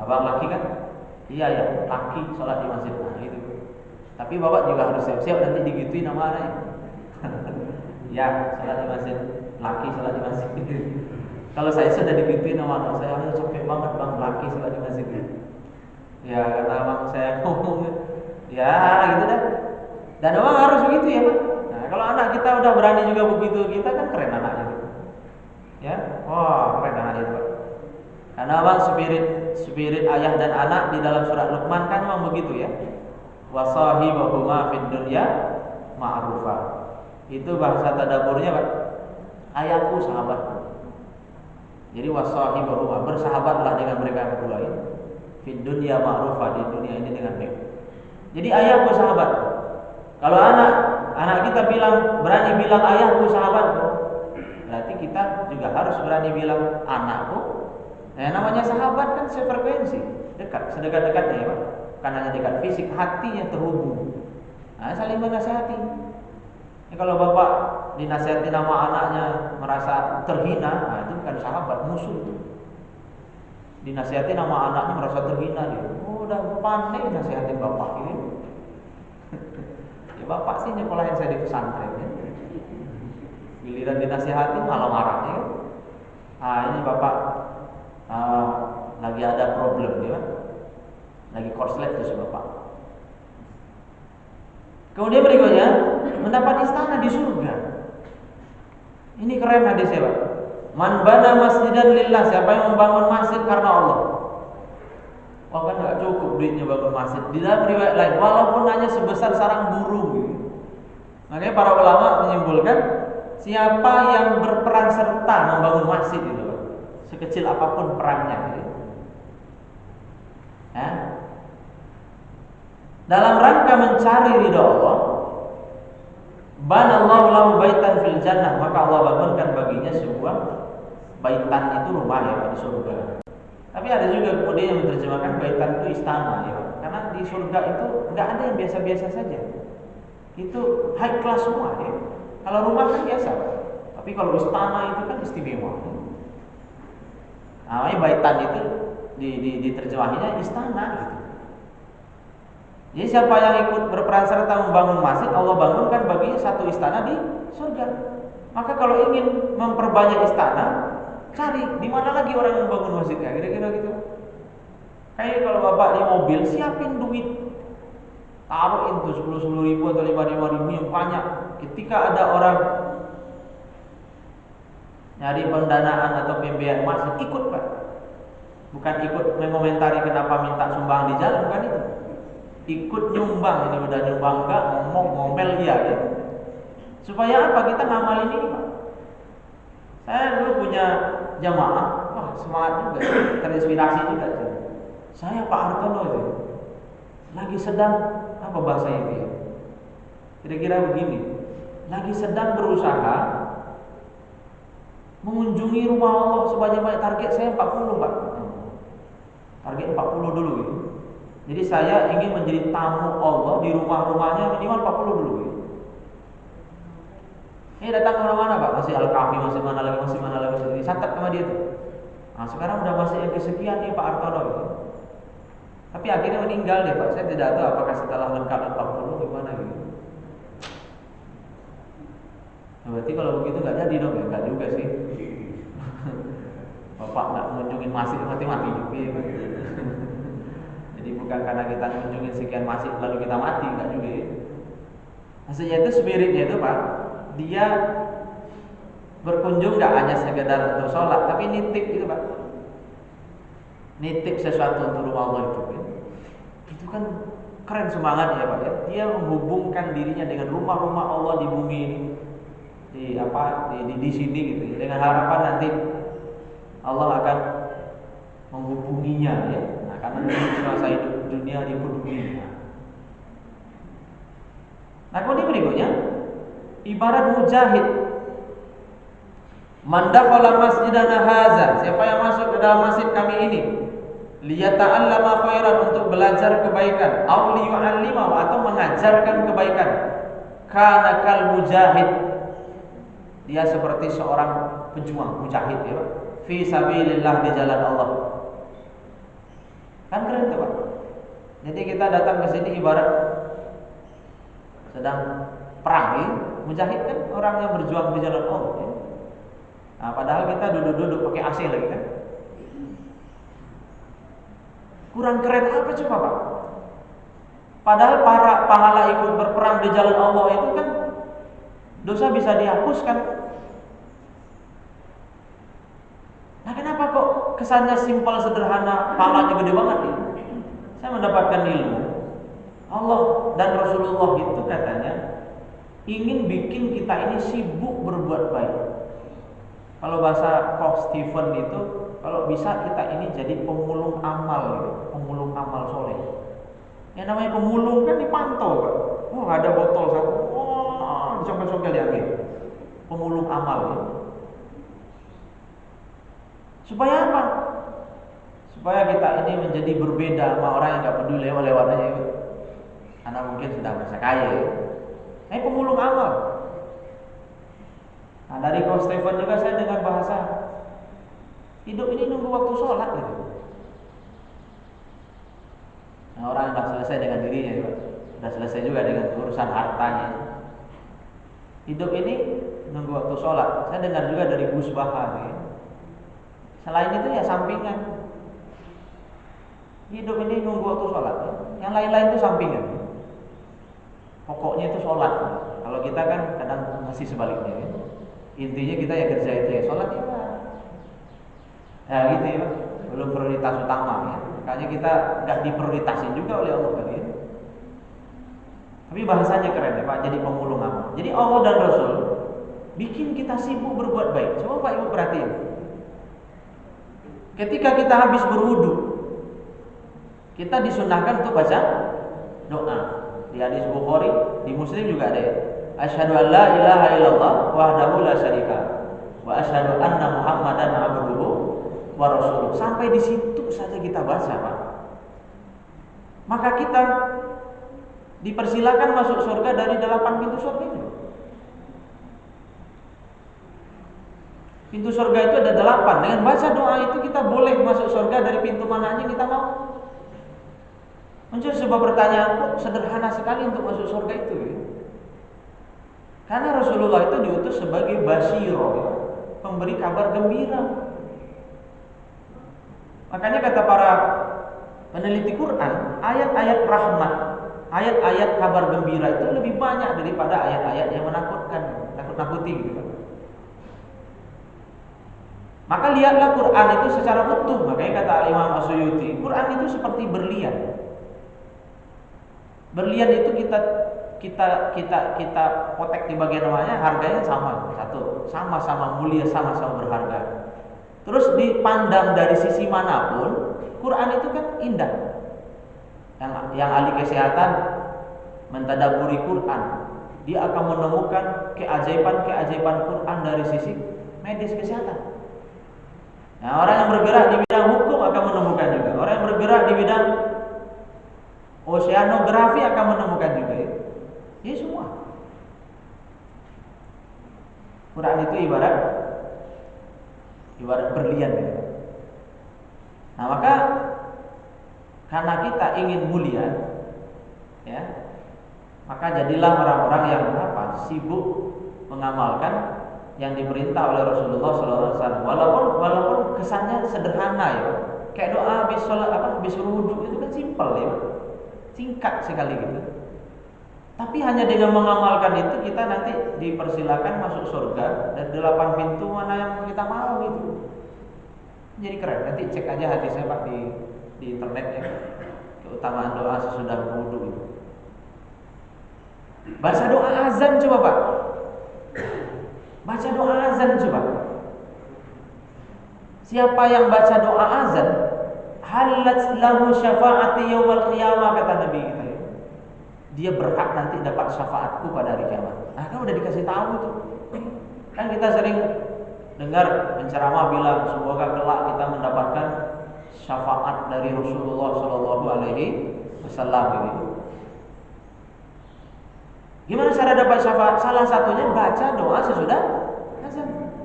Abang laki kan? Iya ya, laki salat di masjid. Nah, itu. Tapi bapak juga harus siap-siap nanti digituin sama anaknya. Ya, salat di masjid, laki salat di masjid. Kalau saya sudah digituin sama anak saya, capek banget bang, laki salat di masjid. Ya, karena abang saya ngomong, ya gitu dah. Dan memang harus begitu ya Pak. Nah, kalau anak kita udah berani juga begitu, kita kan keren anaknya. Ya, keren anak itu Pak. Karena abang spirit ayah dan anak di dalam surat Luqman kan memang begitu ya. Wasahibahuma fid dunya ma'rufa. Itu bahasa tadaburnya Pak. Ayahku sahabatku. Jadi wasahibahuma, bersahabatlah dengan mereka berdua ini. Fid dunya ma'rufa, di dunia ini dengan baik. Jadi ayahku sahabatku. Kalau anak kita berani bilang ayahku sahabatku, berarti kita juga harus berani bilang anakku. Nah, namanya sahabat kan sefrekuensi, dekat, sedekat-dekatnya ya Pak. Kan hanya dekat fisik, hatinya terhubung. Nah, saling menasihati. Ya, kalau bapak dinasihati nama anaknya merasa terhina, nah itu bukan sahabat, musuh itu. Dinasihati nama anaknya merasa terhina dia. Udah pandai nasihatin bapak ini. Ya bapak sih nyekolahin saya di pesantren ya. Giliran dinasihati malah marah ya. Nah, ini bapak lagi ada problem ya. Lagi korslet tuh si bapak. Kemudian berikutnya mendapat istana di surga. Ini keren hadisnya Pak. Man bana masjidan lillah, siapa yang membangun masjid karena Allah. Wah, kan nggak cukup duitnya bangun masjid. Di dalam riwayat lain, walaupun hanya sebesar sarang burung. Makanya para ulama menyimpulkan siapa yang berperan serta membangun masjid itu, Pak, sekecil apapun perannya gitu. Ya. Dalam rangka mencari ridha Allah, banallahu lahu baitan fil jannah, maka Allah bangunkan baginya sebuah baitan, itu rumah ya Pak, di surga. Tapi ada juga kemudian yang menerjemahkan baitan itu istana ya Pak. Karena di surga itu nggak ada yang biasa-biasa saja. Itu high class semua ya. Kalau rumah kan biasa, tapi kalau istana itu kan istimewa. Namanya baitan itu diterjemahinya istana gitu. Jadi siapa yang ikut berperan serta membangun masjid, Allah bangunkan baginya satu istana di surga. Maka kalau ingin memperbanyak istana, cari di mana lagi orang yang membangun masjidnya, kira-kira gitu. Kayak kalau bapak di mobil, siapin duit, taruhin tuh 10 ribu atau 5 ribu yang banyak. Ketika ada orang nyari pendanaan atau pembiayaan masjid, ikut Pak. Bukan ikut mengomentari kenapa minta sumbangan di jalan, bukan itu. Ikut nyumbang, ini udah nyumbang enggak, ngomel dia ya. Supaya apa? Kita ngamalin ini Pak. Saya dulu punya jamaah, wah semangat juga, terinspirasi juga. Saya Pak Hartono itu lagi sedang, apa bahasa itu ya? Kira-kira begini, lagi sedang berusaha mengunjungi rumah Allah sebanyak-banyak. Target saya 40 Pak. Target 40 dulu gitu. Jadi saya ingin menjadi tamu Allah di rumah-rumahnya minimal 40 dulu gitu. Ini datang kemana-mana Pak, masih Al-Kahfi, masih mana lagi, catat sama dia tuh. Nah sekarang udah masih yang kesekian nih Pak Hartono gitu. Tapi akhirnya meninggal deh Pak, saya tidak tahu apakah setelah lengkap 40 gimana gitu. Nah, berarti kalau begitu nggak jadi dong ya? Nggak juga sih. Bapak nggak mengunjungi masjid mati-mati juga ya Pak. Jadi bukan karena kita mengunjungi sekian masjid lalu kita mati, nggak juga ya. Maksudnya itu spiritnya itu Pak, dia berkunjung nggak hanya sekedar untuk sholat, tapi nitip itu Pak. Nitip sesuatu untuk rumah Allah itu kan keren semangat ya Pak ya. Dia menghubungkan dirinya dengan rumah-rumah Allah di bumi ini, di sini gitu ya. Dengan harapan nanti Allah akan menghubunginya ya. Nah, karena semasa hidup dunia dipedulinya. Nah kemudian berikutnya, ibarat mujahid. Man dakhala masjidana hadza, siapa yang masuk ke dalam masjid kami ini, liyata'allama khairan, untuk belajar kebaikan, aw liyu'allima, atau mengajarkan kebaikan, kana kal mujahid, dia seperti seorang pejuang, mujahid ya Pak, fi sabilillah, di jalan Allah. Kan keren tuh Pak. Jadi kita datang ke sini ibarat sedang perang ya. Mujahid kan orang yang berjuang di jalan Allah ya. Nah, padahal kita duduk-duduk pakai AC lagi kan. Kurang keren apa coba Pak? Padahal para pahala ikut berperang di jalan Allah itu kan dosa bisa dihapuskan. Nah kenapa kok kesannya simpel, sederhana, pahalanya gede banget ya? Saya mendapatkan ilmu, Allah dan Rasulullah itu katanya ingin bikin kita ini sibuk berbuat baik. Kalau bahasa Coach Stephen itu, kalau bisa kita ini jadi pemulung amal gitu, pemulung amal soleh. Yang namanya pemulung kan dipantau Pak. Oh ada botol satu, wah disongkel-songkel diambil. Pemulung amal gitu. Supaya apa? Supaya kita ini menjadi berbeda sama orang yang gak peduli lewat aja gitu. Karena mungkin sudah merasa kaya ya. Ini pemulung amal. Nah dari Coach Stephen juga saya dengar bahasa, hidup ini nunggu waktu sholat gitu. Nah orang yang sudah selesai dengan dirinya juga, sudah selesai juga dengan urusan hartanya. Hidup ini nunggu waktu sholat. Saya dengar juga dari Gus Bahar ya. Selain itu ya sampingan. Hidup ini nunggu waktu sholat ya. Yang lain-lain itu sampingan. Pokoknya itu sholat. Kalau kita kan kadang masih sebaliknya ya. Intinya kita ya kerja itu ya sholat ya. Ya gitu ya. Belum prioritas utama ya. Makanya kita nggak diprioritasin juga oleh Allah kan ya. Tapi bahasanya keren ya Pak. Jadi pemulung amal. Jadi Allah dan Rasul bikin kita sibuk berbuat baik. Coba Pak Ibu perhatiin. Ketika kita habis berwudu, kita disunahkan untuk baca doa. Di hadis Bukhari, di Muslim juga ada ya. Asyhadu an la ilaha illallah wahdahu la syarika wa asyhadu anna Muhammadan abduhu wa rasuluh. Sampai di situ saja kita baca, Pak. Maka kita dipersilakan masuk surga dari 8 pintu surga itu. Pintu surga itu ada 8. Dengan baca doa itu kita boleh masuk surga dari pintu mana aja kita mau. Muncul sebuah pertanyaan, kok sederhana sekali untuk masuk surga itu ya? Karena Rasulullah itu diutus sebagai basyiro, ya, pemberi kabar gembira. Makanya kata para peneliti Quran, ayat-ayat rahmat, ayat-ayat kabar gembira itu lebih banyak daripada ayat-ayat yang menakutkan, nakut-nakuti gitu kan. Maka lihatlah Quran itu secara utuh. Makanya kata Imam As-Suyuti, Quran itu seperti berlian. Berlian itu kita potek di bagian bawahnya, harganya sama, satu, sama-sama mulia, sama-sama berharga. Terus dipandang dari sisi manapun, Quran itu kan indah. Yang ahli kesehatan mentadaburi Quran, dia akan menemukan keajaiban-keajaiban Quran dari sisi medis kesehatan. Nah, orang yang bergerak di bidang hukum akan menemukan juga. Orang yang bergerak di bidang oceanografi akan menemukan juga ya. Ini semua. Quran itu ibarat berlian ya. Nah, maka karena kita ingin mulia ya, maka jadilah orang-orang yang sibuk mengamalkan yang diperintah oleh Rasulullah SAW. Walaupun kesannya sederhana ya, kayak doa habis sholat habis wudu itu kan simpel ya, singkat sekali gitu. Tapi hanya dengan mengamalkan itu kita nanti dipersilakan masuk surga dari 8 pintu mana yang kita mau gitu. Jadi keren. Nanti cek aja hadisnya Pak di internet ya. Keutamaan doa sesudah wudu itu. Baca doa azan coba Pak. Baca doa azan coba. Siapa yang baca doa azan, halat lahu syafaati yaumil qiyamah, kata Nabi kita. Dia berhak nanti dapat syafaatku pada hari kiamat. Nah, kan udah dikasih tahu itu. Kan kita sering dengar penceramah bilang semoga kelak kita mendapatkan syafaat dari Rasulullah Shallallahu Alaihi Wasallam gitu. Gimana cara dapat syafaat? Salah satunya baca doa sesudah azan.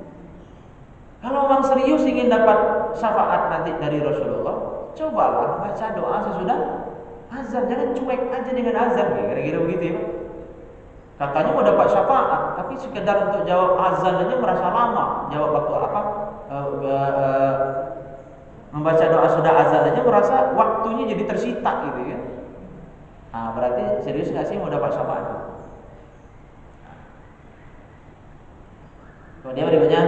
Kalau orang serius ingin dapat syafaat nanti dari Rasulullah, cobalah baca doa sesudah azan. Jangan cuek aja dengan azan, kira-kira begitu ya. Katanya mau dapat syafaat, tapi sekedar untuk jawab azan aja merasa lama. Jawab waktu membaca doa sudah azan aja merasa waktunya jadi tersita gitu ya. Nah, berarti serius nggak sih mau dapat syafaat? Kemudian berikutnya,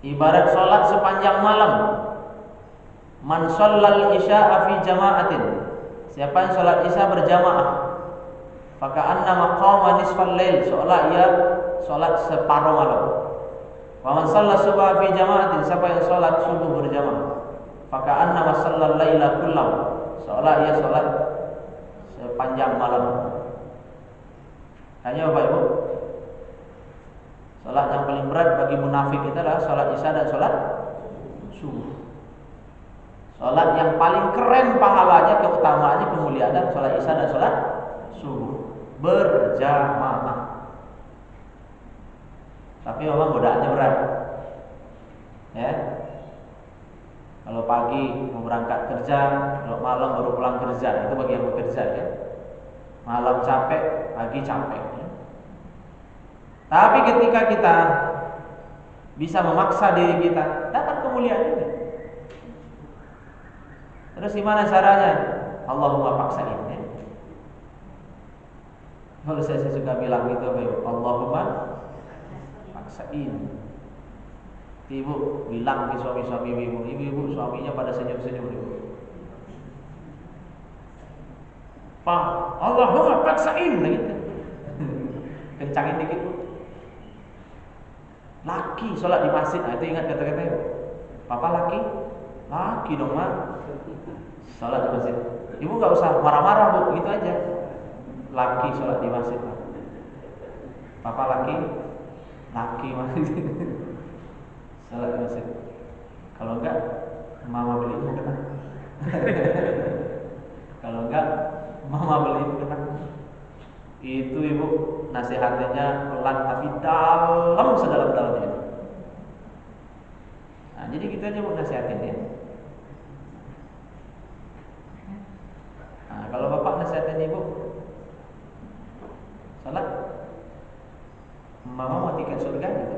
ibarat sholat sepanjang malam. Man shallal isya'a fi jama'atin. Siapa yang sholat isya berjamaah, maka annama qama nisfal lail, seolah ia sholat separuh malam. Wa man shalla subha fi jama'atin, siapa yang sholat subuh berjamaah, maka annama shallal laila kullahu, seolah ia sholat sepanjang malam. Hanya Bapak Ibu, sholat yang paling berat bagi munafik itu adalah sholat isya dan sholat subuh. Sholat yang paling keren pahalanya, keutamaannya, kemuliaan, sholat isya dan sholat subuh berjamaah. Tapi memang godaannya berat ya. Kalau pagi mau berangkat kerja, kalau malam baru pulang kerja, itu bagi yang bekerja ya. Malam capek, pagi capek ya. Tapi ketika kita bisa memaksa diri kita, dapat kemuliaan ini. Terus gimana caranya? Allahumma paksain ya. Kalau saya suka bilang gitu, Allahumma paksain. Ibu bilang ke suami-suami ibu suaminya pada senyum-senyum ibu. Pak, Allahumma paksain gitu. Kencangin dikit Bu. Laki sholat di masjid, nah itu ingat kata-katanya. Papa laki? Laki dong mak. Sholat di masjid. Ibu nggak usah marah-marah bu, gitu aja. Laki sholat di masjid. Papa laki? Laki masjid. Sholat di masjid. Kalau enggak, mama beli itu kena. Kalau enggak, mama beli itu kena. Itu ibu nasihatnya pelan tapi dalam sedalam-dalamnya. Nah, jadi kita aja mau nasihatin ya. Nah, kalau bapak nasihatin ibu, salat, mama mau tiket surga gitu.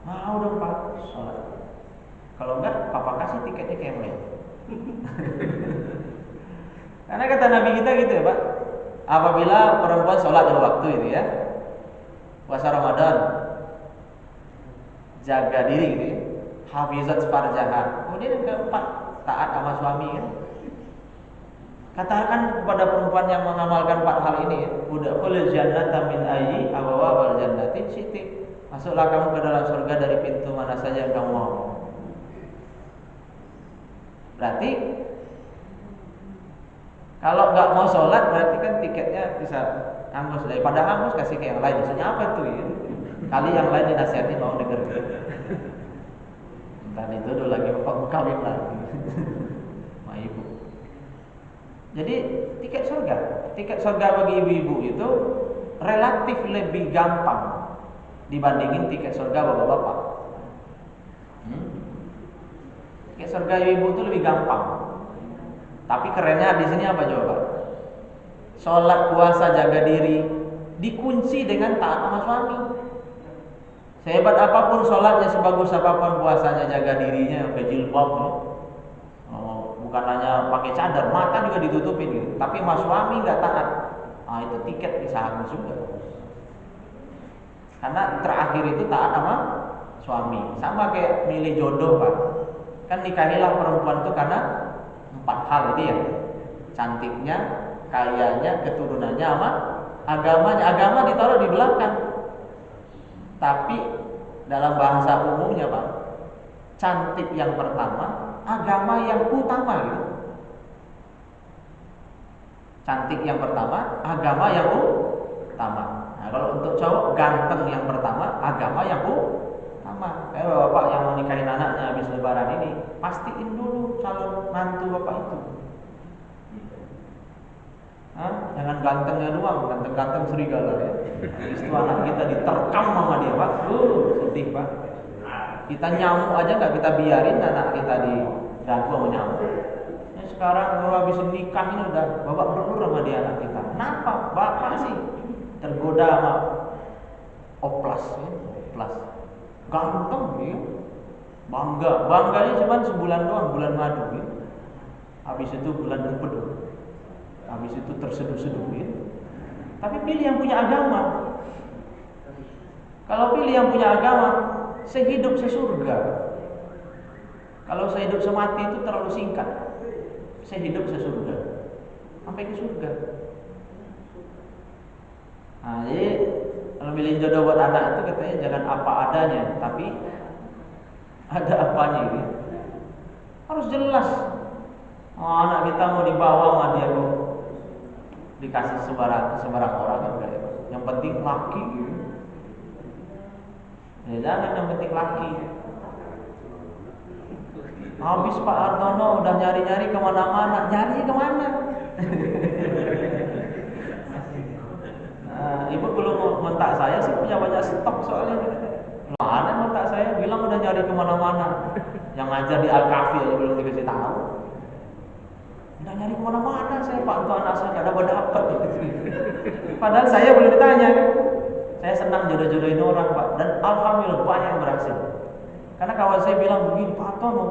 Mau dong pak, salat. Kalau enggak, papa kasih tiketnya ke yang lain. Karena kata Nabi kita gitu ya pak. Apabila perempuan sholat di waktu itu ya, puasa Ramadan, jaga diri gitu ya, hafizat farjaha. Kemudian yang keempat, taat sama suami kan. Katakan kepada perempuan yang mengamalkan 4 hal ini ya, udkhulil jannata min ayyi abwabal jannati syi'ti. Masuklah kamu ke dalam surga dari pintu mana saja yang kamu mau. Berarti kalau nggak mau sholat berarti kan tiketnya bisa hangus. Daripada hangus kasih ke yang lain. Maksudnya apa tuh ya? Kali yang lain dinasihati mau denger. Entar itu dulu lagi mau kawin lagi. Ma ibu. Jadi tiket surga bagi ibu-ibu itu relatif lebih gampang dibandingin tiket surga bapak-bapak. Tiket surga ibu-ibu itu lebih gampang. Tapi kerennya di sini apa coba? Sholat, puasa, jaga diri dikunci dengan taat sama suami. Sehebat apapun sholatnya, sebagus apapun puasanya, jaga dirinya pakai jilbab, bukan hanya pakai cadar, mata juga ditutupin gitu. Tapi sama suami nggak taat, nah itu tiket bisa hangus juga. Karena terakhir itu taat sama suami. Sama kayak milih jodoh pak. Kan nikahilah perempuan itu karena 4 hal itu ya, cantiknya, kayanya, keturunannya, sama agamanya. Agama ditaruh di belakang. Tapi dalam bahasa umumnya pak, cantik yang pertama, agama yang utama gitu. Cantik yang pertama, agama yang utama. Nah kalau untuk cowok, ganteng yang pertama, agama yang utama. Kayak bapak yang mau nikahin anaknya habis lebaran ini, pastiin dulu calon mantu bapak itu. Jangan gantengnya doang, ganteng-ganteng serigala ya. Habis itu anak kita diterkam sama dia pak, sedih pak. Kita nyamuk aja nggak kita biarin anak kita diganggu sama nyamuk. Sekarang kalau habis nikah ini udah babak belur sama dia anak kita. Kenapa? Bapak sih tergoda sama oplas ya, oplas. Ganteng ya. Bangganya cuma sebulan doang, bulan madu ya. Habis itu bulan empedu. Habis itu terseduh-seduh ya. Tapi pilih yang punya agama. Kalau pilih yang punya agama, sehidup sesurga. Kalau sehidup semati itu terlalu singkat. Sehidup sesurga, sampai ke surga. Nah, jadi kalau milih jodoh buat anak itu katanya jangan apa adanya, tapi ada apanya gitu. Harus jelas. Anak kita mau dibawa sama dia kok dikasih sebarang orang kan enggak ya. Yang penting laki gitu. Ya jangan yang penting laki. Habis Pak Hartono udah nyari-nyari kemana-mana, nyari kemana? Nah, ibu belum mentak saya sih punya banyak stok soalnya. Mana mentak saya bilang udah nyari kemana-mana, yang ngajar di Al-Kafi aja belum dikasih tahu. Udah nyari kemana-mana saya Pak, untuk anak saya nggak dapat. Padahal saya belum ditanya. Saya senang jodoh-jodohin orang Pak, dan alhamdulillah banyak yang berhasil. Karena kawan saya bilang begini, Pak Hartono,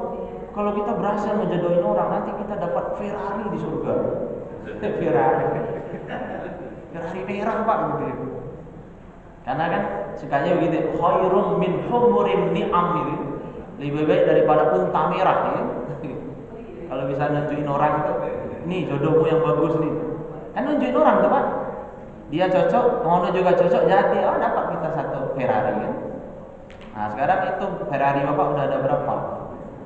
kalau kita berhasil menjodohin orang, nanti kita dapat Ferrari di surga. Ferrari merah Pak gitu. Karena kan sukanya begitu, khairum min humurin ni'am gitu. Lebih baik daripada unta merah gitu. Kalau bisa nunjukin orang itu, nih jodohmu yang bagus nih. Kan nunjukin orang tuh Pak. Dia cocok, mau juga cocok, jadi dapat kita satu Ferrari kan. Nah sekarang itu Ferrari Bapak udah ada berapa?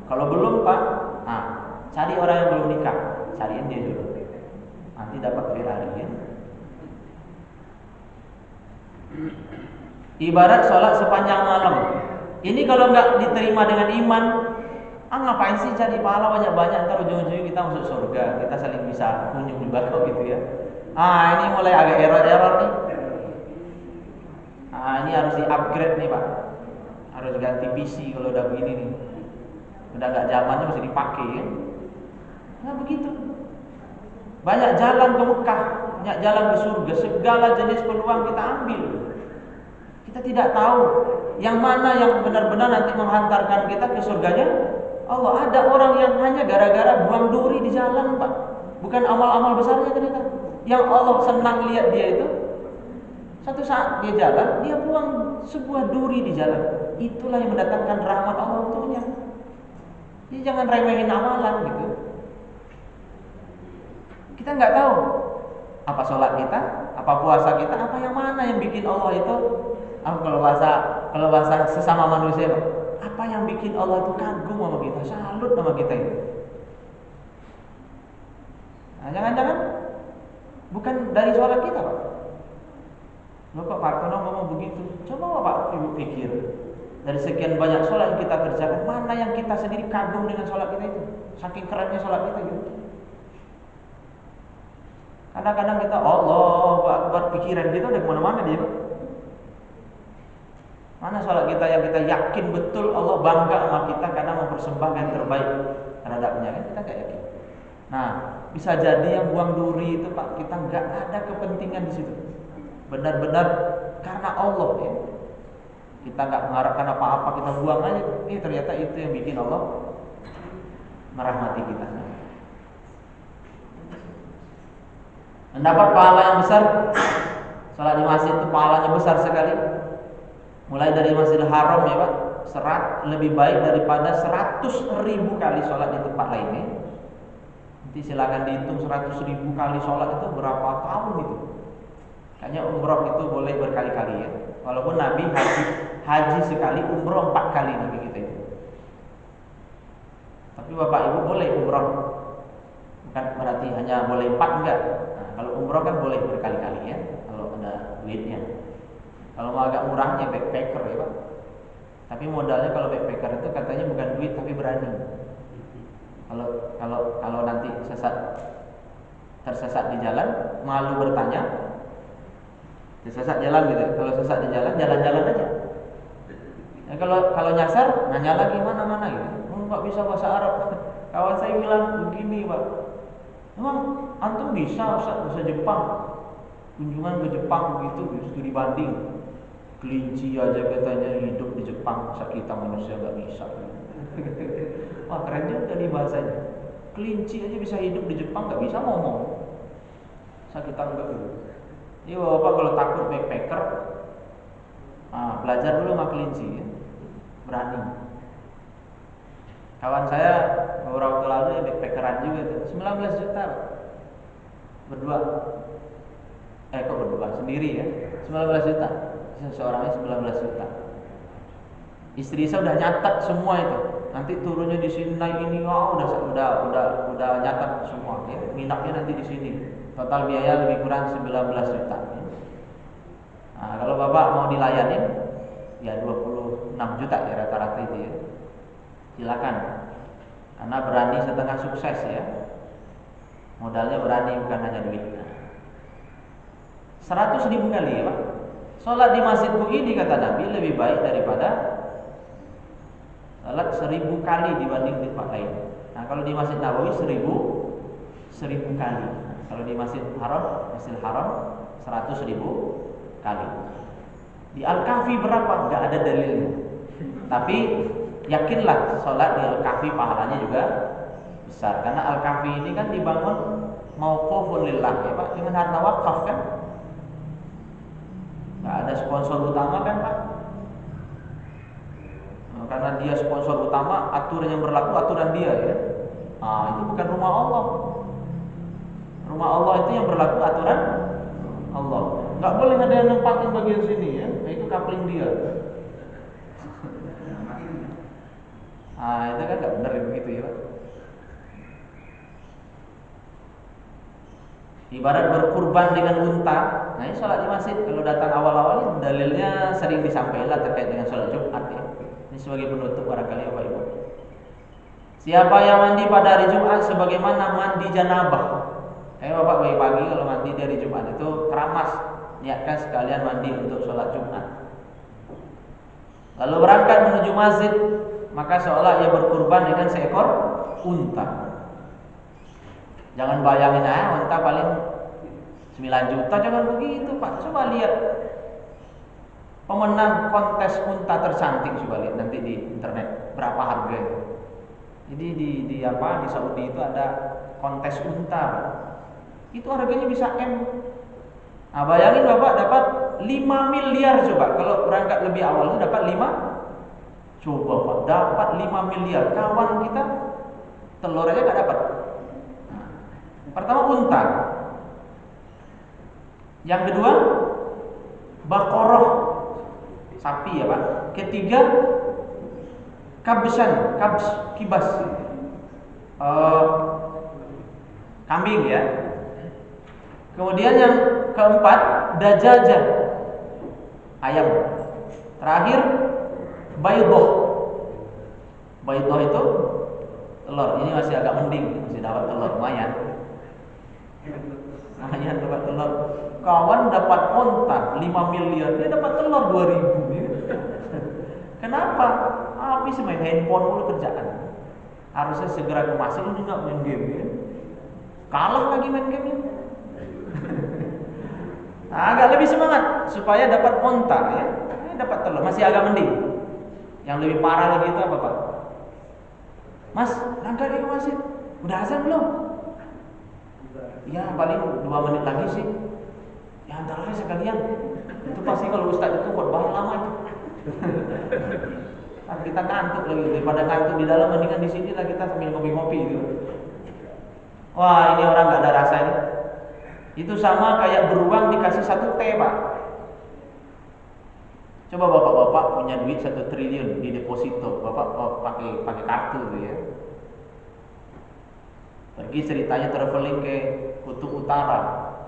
Kalau belum Pak, nah cari orang yang belum nikah, cariin dia dulu. Nanti dapat Ferrari ya. Ibarat sholat sepanjang malam. Ini kalau nggak diterima dengan iman, ngapain sih cari pahala banyak-banyak, ntar ujung-ujungnya kita masuk surga, kita saling bisa kunjung juga kok gitu ya. Ini mulai agak error nih. Ini harus di-upgrade nih Pak. Harus ganti PC kalau udah begini nih. Udah nggak zamannya mesti dipakai ya. Nah begitu. Banyak jalan ke Mekah, banyak jalan ke surga, segala jenis peluang kita ambil. Kita tidak tahu yang mana yang benar-benar nanti menghantarkan kita ke surganya Allah. Ada orang yang hanya gara-gara buang duri di jalan Pak, bukan amal-amal besarnya ternyata. Yang Allah senang lihat dia itu, satu saat dia jalan, dia buang sebuah duri di jalan. Itulah yang mendatangkan rahmat Allah untuknya. Jadi jangan remehin amalan gitu. Kita nggak tahu apa sholat kita, apa puasa kita, apa yang mana yang bikin Allah itu. Kalau bahasa sesama manusia, apa yang bikin Allah itu kagum sama kita, salut sama kita itu. Nah, jangan-jangan bukan dari sholat kita Pak. Bapak Partono ngomong begitu. Coba Bapak Ibu pikir, dari sekian banyak sholat yang kita kerjakan, mana yang kita sendiri kagum dengan sholat kita itu, saking kerennya sholat kita gitu. Kadang-kadang kita Allah buat pikiran kita udah kemana-mana dia Pak. Mana sholat kita yang kita yakin betul Allah bangga sama kita karena mempersembahkan yang terbaik terhadapnya, kan kita gak yakin. Nah bisa jadi yang buang duri itu Pak, kita gak ada kepentingan di situ, benar-benar karena Allah ya. Kita gak mengharapkan apa-apa, kita buang aja. Ternyata itu yang bikin Allah merahmati kita. Mendapat pahala yang besar. Sholat di masjid itu pahalanya besar sekali. Mulai dari Masjidil Haram ya Pak, lebih baik daripada 100.000 kali sholat di tempat lainnya. Nanti silakan dihitung 100.000 kali sholat itu berapa tahun itu. Kayaknya umroh itu boleh berkali-kali ya. Walaupun Nabi haji sekali, umroh 4 kali Nabi kita itu. Tapi Bapak Ibu boleh umroh, bukan berarti hanya boleh 4, enggak. Nah, kalau umroh kan boleh berkali-kali ya, kalau ada duitnya. Kalau mau agak murahnya backpacker ya Pak. Tapi modalnya kalau backpacker itu katanya bukan duit tapi berani. Kalau nanti tersesat di jalan, malu bertanya. Tersesat jalan gitu. Kalau sesat di jalan, jalan-jalan aja. Ya, kalau nyasar, nanya lagi mana-mana gitu. Nggak bisa bahasa Arab. Kawan saya bilang begini Pak. Emang antum bisa Ustaz bahasa Jepang? Kunjungan ke Jepang begitu, studi banding. Kelinci aja katanya hidup di Jepang, masa kita manusia gak bisa. Wah keren juga nih bahasanya. Kelinci aja bisa hidup di Jepang, gak bisa ngomong. Masa kita enggak gitu. Jadi Bapak kalau takut backpacker, belajar dulu sama kelinci ya. Berani. Kawan saya beberapa waktu lalu ya backpackeran juga tuh, 19 juta berdua. Kok berdua? Sendiri ya, 19 juta. Seorangnya 19 juta. Istri saya udah nyatat semua itu. Nanti turunnya di sini, naik ini, udah nyatat semua. Ya. Nginapnya nanti di sini. Total biaya lebih kurang 19 juta. Ya. Nah, kalau Bapak mau dilayanin, ya 26 juta ya rata-rata itu ya. Silakan. Karena berani setengah sukses ya. Modalnya berani, bukan hanya duit. 100.000 kali ya Pak. Sholat di masjidku ini kata Nabi lebih baik daripada sholat 1000 kali dibanding di tempat lain. Nah kalau di Masjid Nabawi 1000 kali. Kalau di Masjidil Haram 100.000 kali. Di Al-Kahfi berapa? Gak ada dalilnya. Tapi yakinlah sholat di Al-Kahfi pahalanya juga besar. Karena Al-Kahfi ini kan dibangun mauqufun lillah ya Pak, dengan harta wakaf kan. Nggak ada sponsor utama kan Pak. Karena dia sponsor utama, aturan yang berlaku aturan dia ya. Itu bukan rumah Allah. Rumah Allah itu yang berlaku aturan Allah. Nggak boleh ada yang nempatin bagian sini ya. Nah, itu kapling dia. Ibarat berkurban dengan unta. Nah, ini sholat di masjid kalau datang awal-awal ini dalilnya sering disampaikan terkait dengan sholat Jumat ya. Ini sebagai penutup barangkali Bapak Ibu. Siapa yang mandi pada hari Jumat sebagaimana mandi janabah. Bapak pagi-pagi kalau mandi di hari Jumat itu keramas, niatkan sekalian mandi untuk sholat Jumat. Lalu berangkat menuju masjid, maka seolah ia berkurban dengan seekor unta. Jangan bayangin unta paling 9 juta, jangan begitu Pak. Coba lihat pemenang kontes unta tercantik, coba lihat nanti di internet berapa harganya. Jadi di Saudi itu ada kontes unta, Pak. Itu harganya bisa M. Nah, bayangin Bapak dapat 5 miliar coba. Kalau berangkat lebih awal itu dapat 5. Coba Pak, dapat 5 miliar. Kawan kita telur aja gak dapat. Pertama unta. Yang kedua bakoroh, sapi ya Pak. Ketiga kibas, kambing ya. Kemudian yang keempat dajajah, ayam. Terakhir baydoh. Baydoh itu telur. Ini masih agak mending, masih dapat telur lumayan. Lumayan dapat telur. Kawan dapat onta 5 miliar, dia dapat telur 2.000 ya. Kenapa? Habis main handphone mulu kerjaan. Harusnya segera ke masjid, lu nggak main game ya. Kalah lagi main game ya. Nah, agak lebih semangat supaya dapat onta ya. Dapat telur, masih agak mending. Yang lebih parah lagi itu apa Pak? Mas, berangkat ke masjid. Udah azan belum? Ya paling 2 menit lagi sih. Ya antar aja sekalian. Itu pasti kalau Ustaz itu khotbahnya lama itu. Kita ngantuk lagi, daripada ngantuk di dalam mendingan di sini lah kita sambil ngopi-ngopi gitu. Wah, ini orang nggak ada rasa ini. Itu sama kayak beruang dikasih 1 T Pak. Coba bapak-bapak punya duit 1 triliun di deposito, bapak pakai kartu tuh ya. Pergi ceritanya traveling ke Kutub Utara,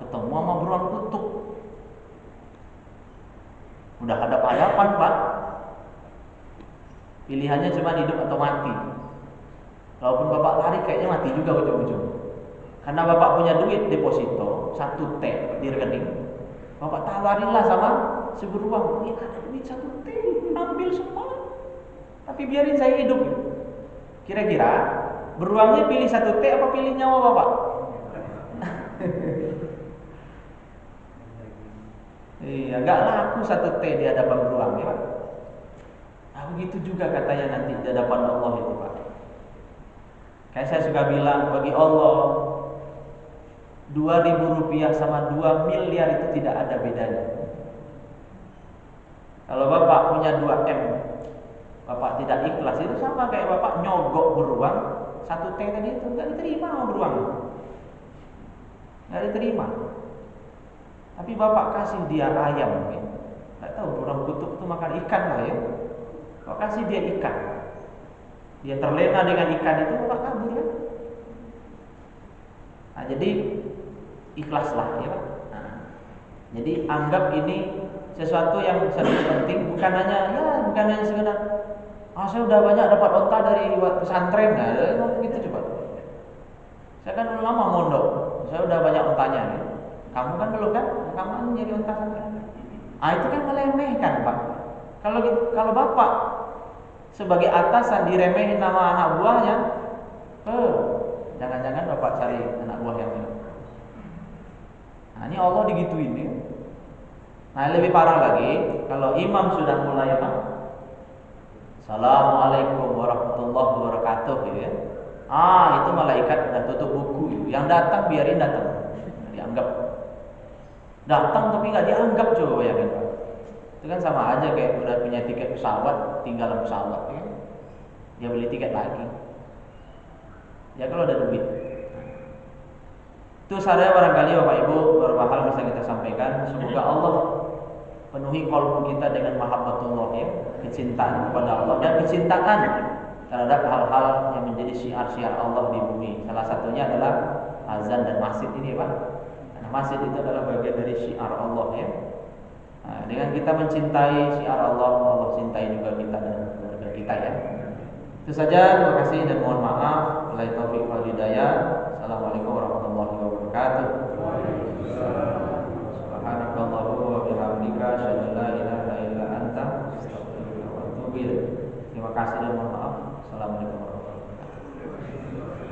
ketemu sama beruang kutub. Udah hadap-hadapan Pak. Pilihannya cuma hidup atau mati. Walaupun bapak lari kayaknya mati juga ujung-ujung. Karena bapak punya duit deposito 1 T di rekening. Bapak tawarinlah sama si beruang, ini ada duit 1 T, ambil semua. Tapi biarin saya hidup. Kira-kira beruangnya pilih 1 T apa pilih nyawa bapak? Iya, gak laku 1 T di hadapan beruang ya Pak. Nah, begitu juga katanya nanti di hadapan Allah itu Pak. Kayak saya suka bilang, bagi Allah 2.000 rupiah sama 2 miliar itu tidak ada bedanya. Kalau bapak punya 2 M, bapak tidak ikhlas, itu sama kayak bapak nyogok beruang 1 T tadi itu, gak diterima sama beruang, gak diterima. Tapi bapak kasih dia ayam ya. Gak tahu beruang kutub itu makan ikan lah ya. Bapak kasih dia ikan, dia terlena dengan ikan itu, bapak kabur ya. Nah, jadi ikhlaslah ya Pak. Nah, jadi anggap ini sesuatu yang sangat penting, bukan hanya sekedar saya udah banyak dapat onta dari pesantren. Nah, gitu coba. Saya kan udah lama mondok, saya udah banyak ontanya nih. Kamu kan belum kan? Kamu kan jadi onta pesantren. Itu kan melemehkan Pak. Kalau bapak sebagai atasan diremehin sama anak buahnya, jangan-jangan bapak cari anak buah yang ini. Nah, ini Allah digituin ya. Nah, lebih parah lagi kalau imam sudah mulai Assalamualaikum warahmatullahi wabarakatuh gitu ya. Itu malaikat udah tutup buku gitu. Yang datang biarin datang. Dianggap. Datang tapi nggak dianggap, coba bayangin Pak. Itu kan sama aja kayak udah punya tiket pesawat, tinggal pesawat ya. Dia beli tiket lagi. Ya kalau ada duit. Itu saja barangkali Bapak Ibu beberapa hal bisa kita sampaikan. Semoga Allah penuhi qalbu kita dengan mahabbatullah ya, kecintaan kepada Allah dan kecintaan terhadap hal-hal yang menjadi syiar-syiar Allah di bumi. Salah satunya adalah azan dan masjid ini Pak. masjid itu adalah bagian dari syiar Allah ya. Nah, dengan kita mencintai syiar Allah, Allah cintai juga kita dan keluarga kita ya. Itu saja, terima kasih dan mohon maaf. Wabillahi taufiq wal hidayah. Assalamualaikum warahmatullahi wabarakatuh. Subhanakallahumma wa bihamdika asyhadu an la ilaha illa anta astaghfiruka wa atubu ilaik. Terima kasih dan mohon maaf. Assalamualaikum warahmatullahi wabarakatuh.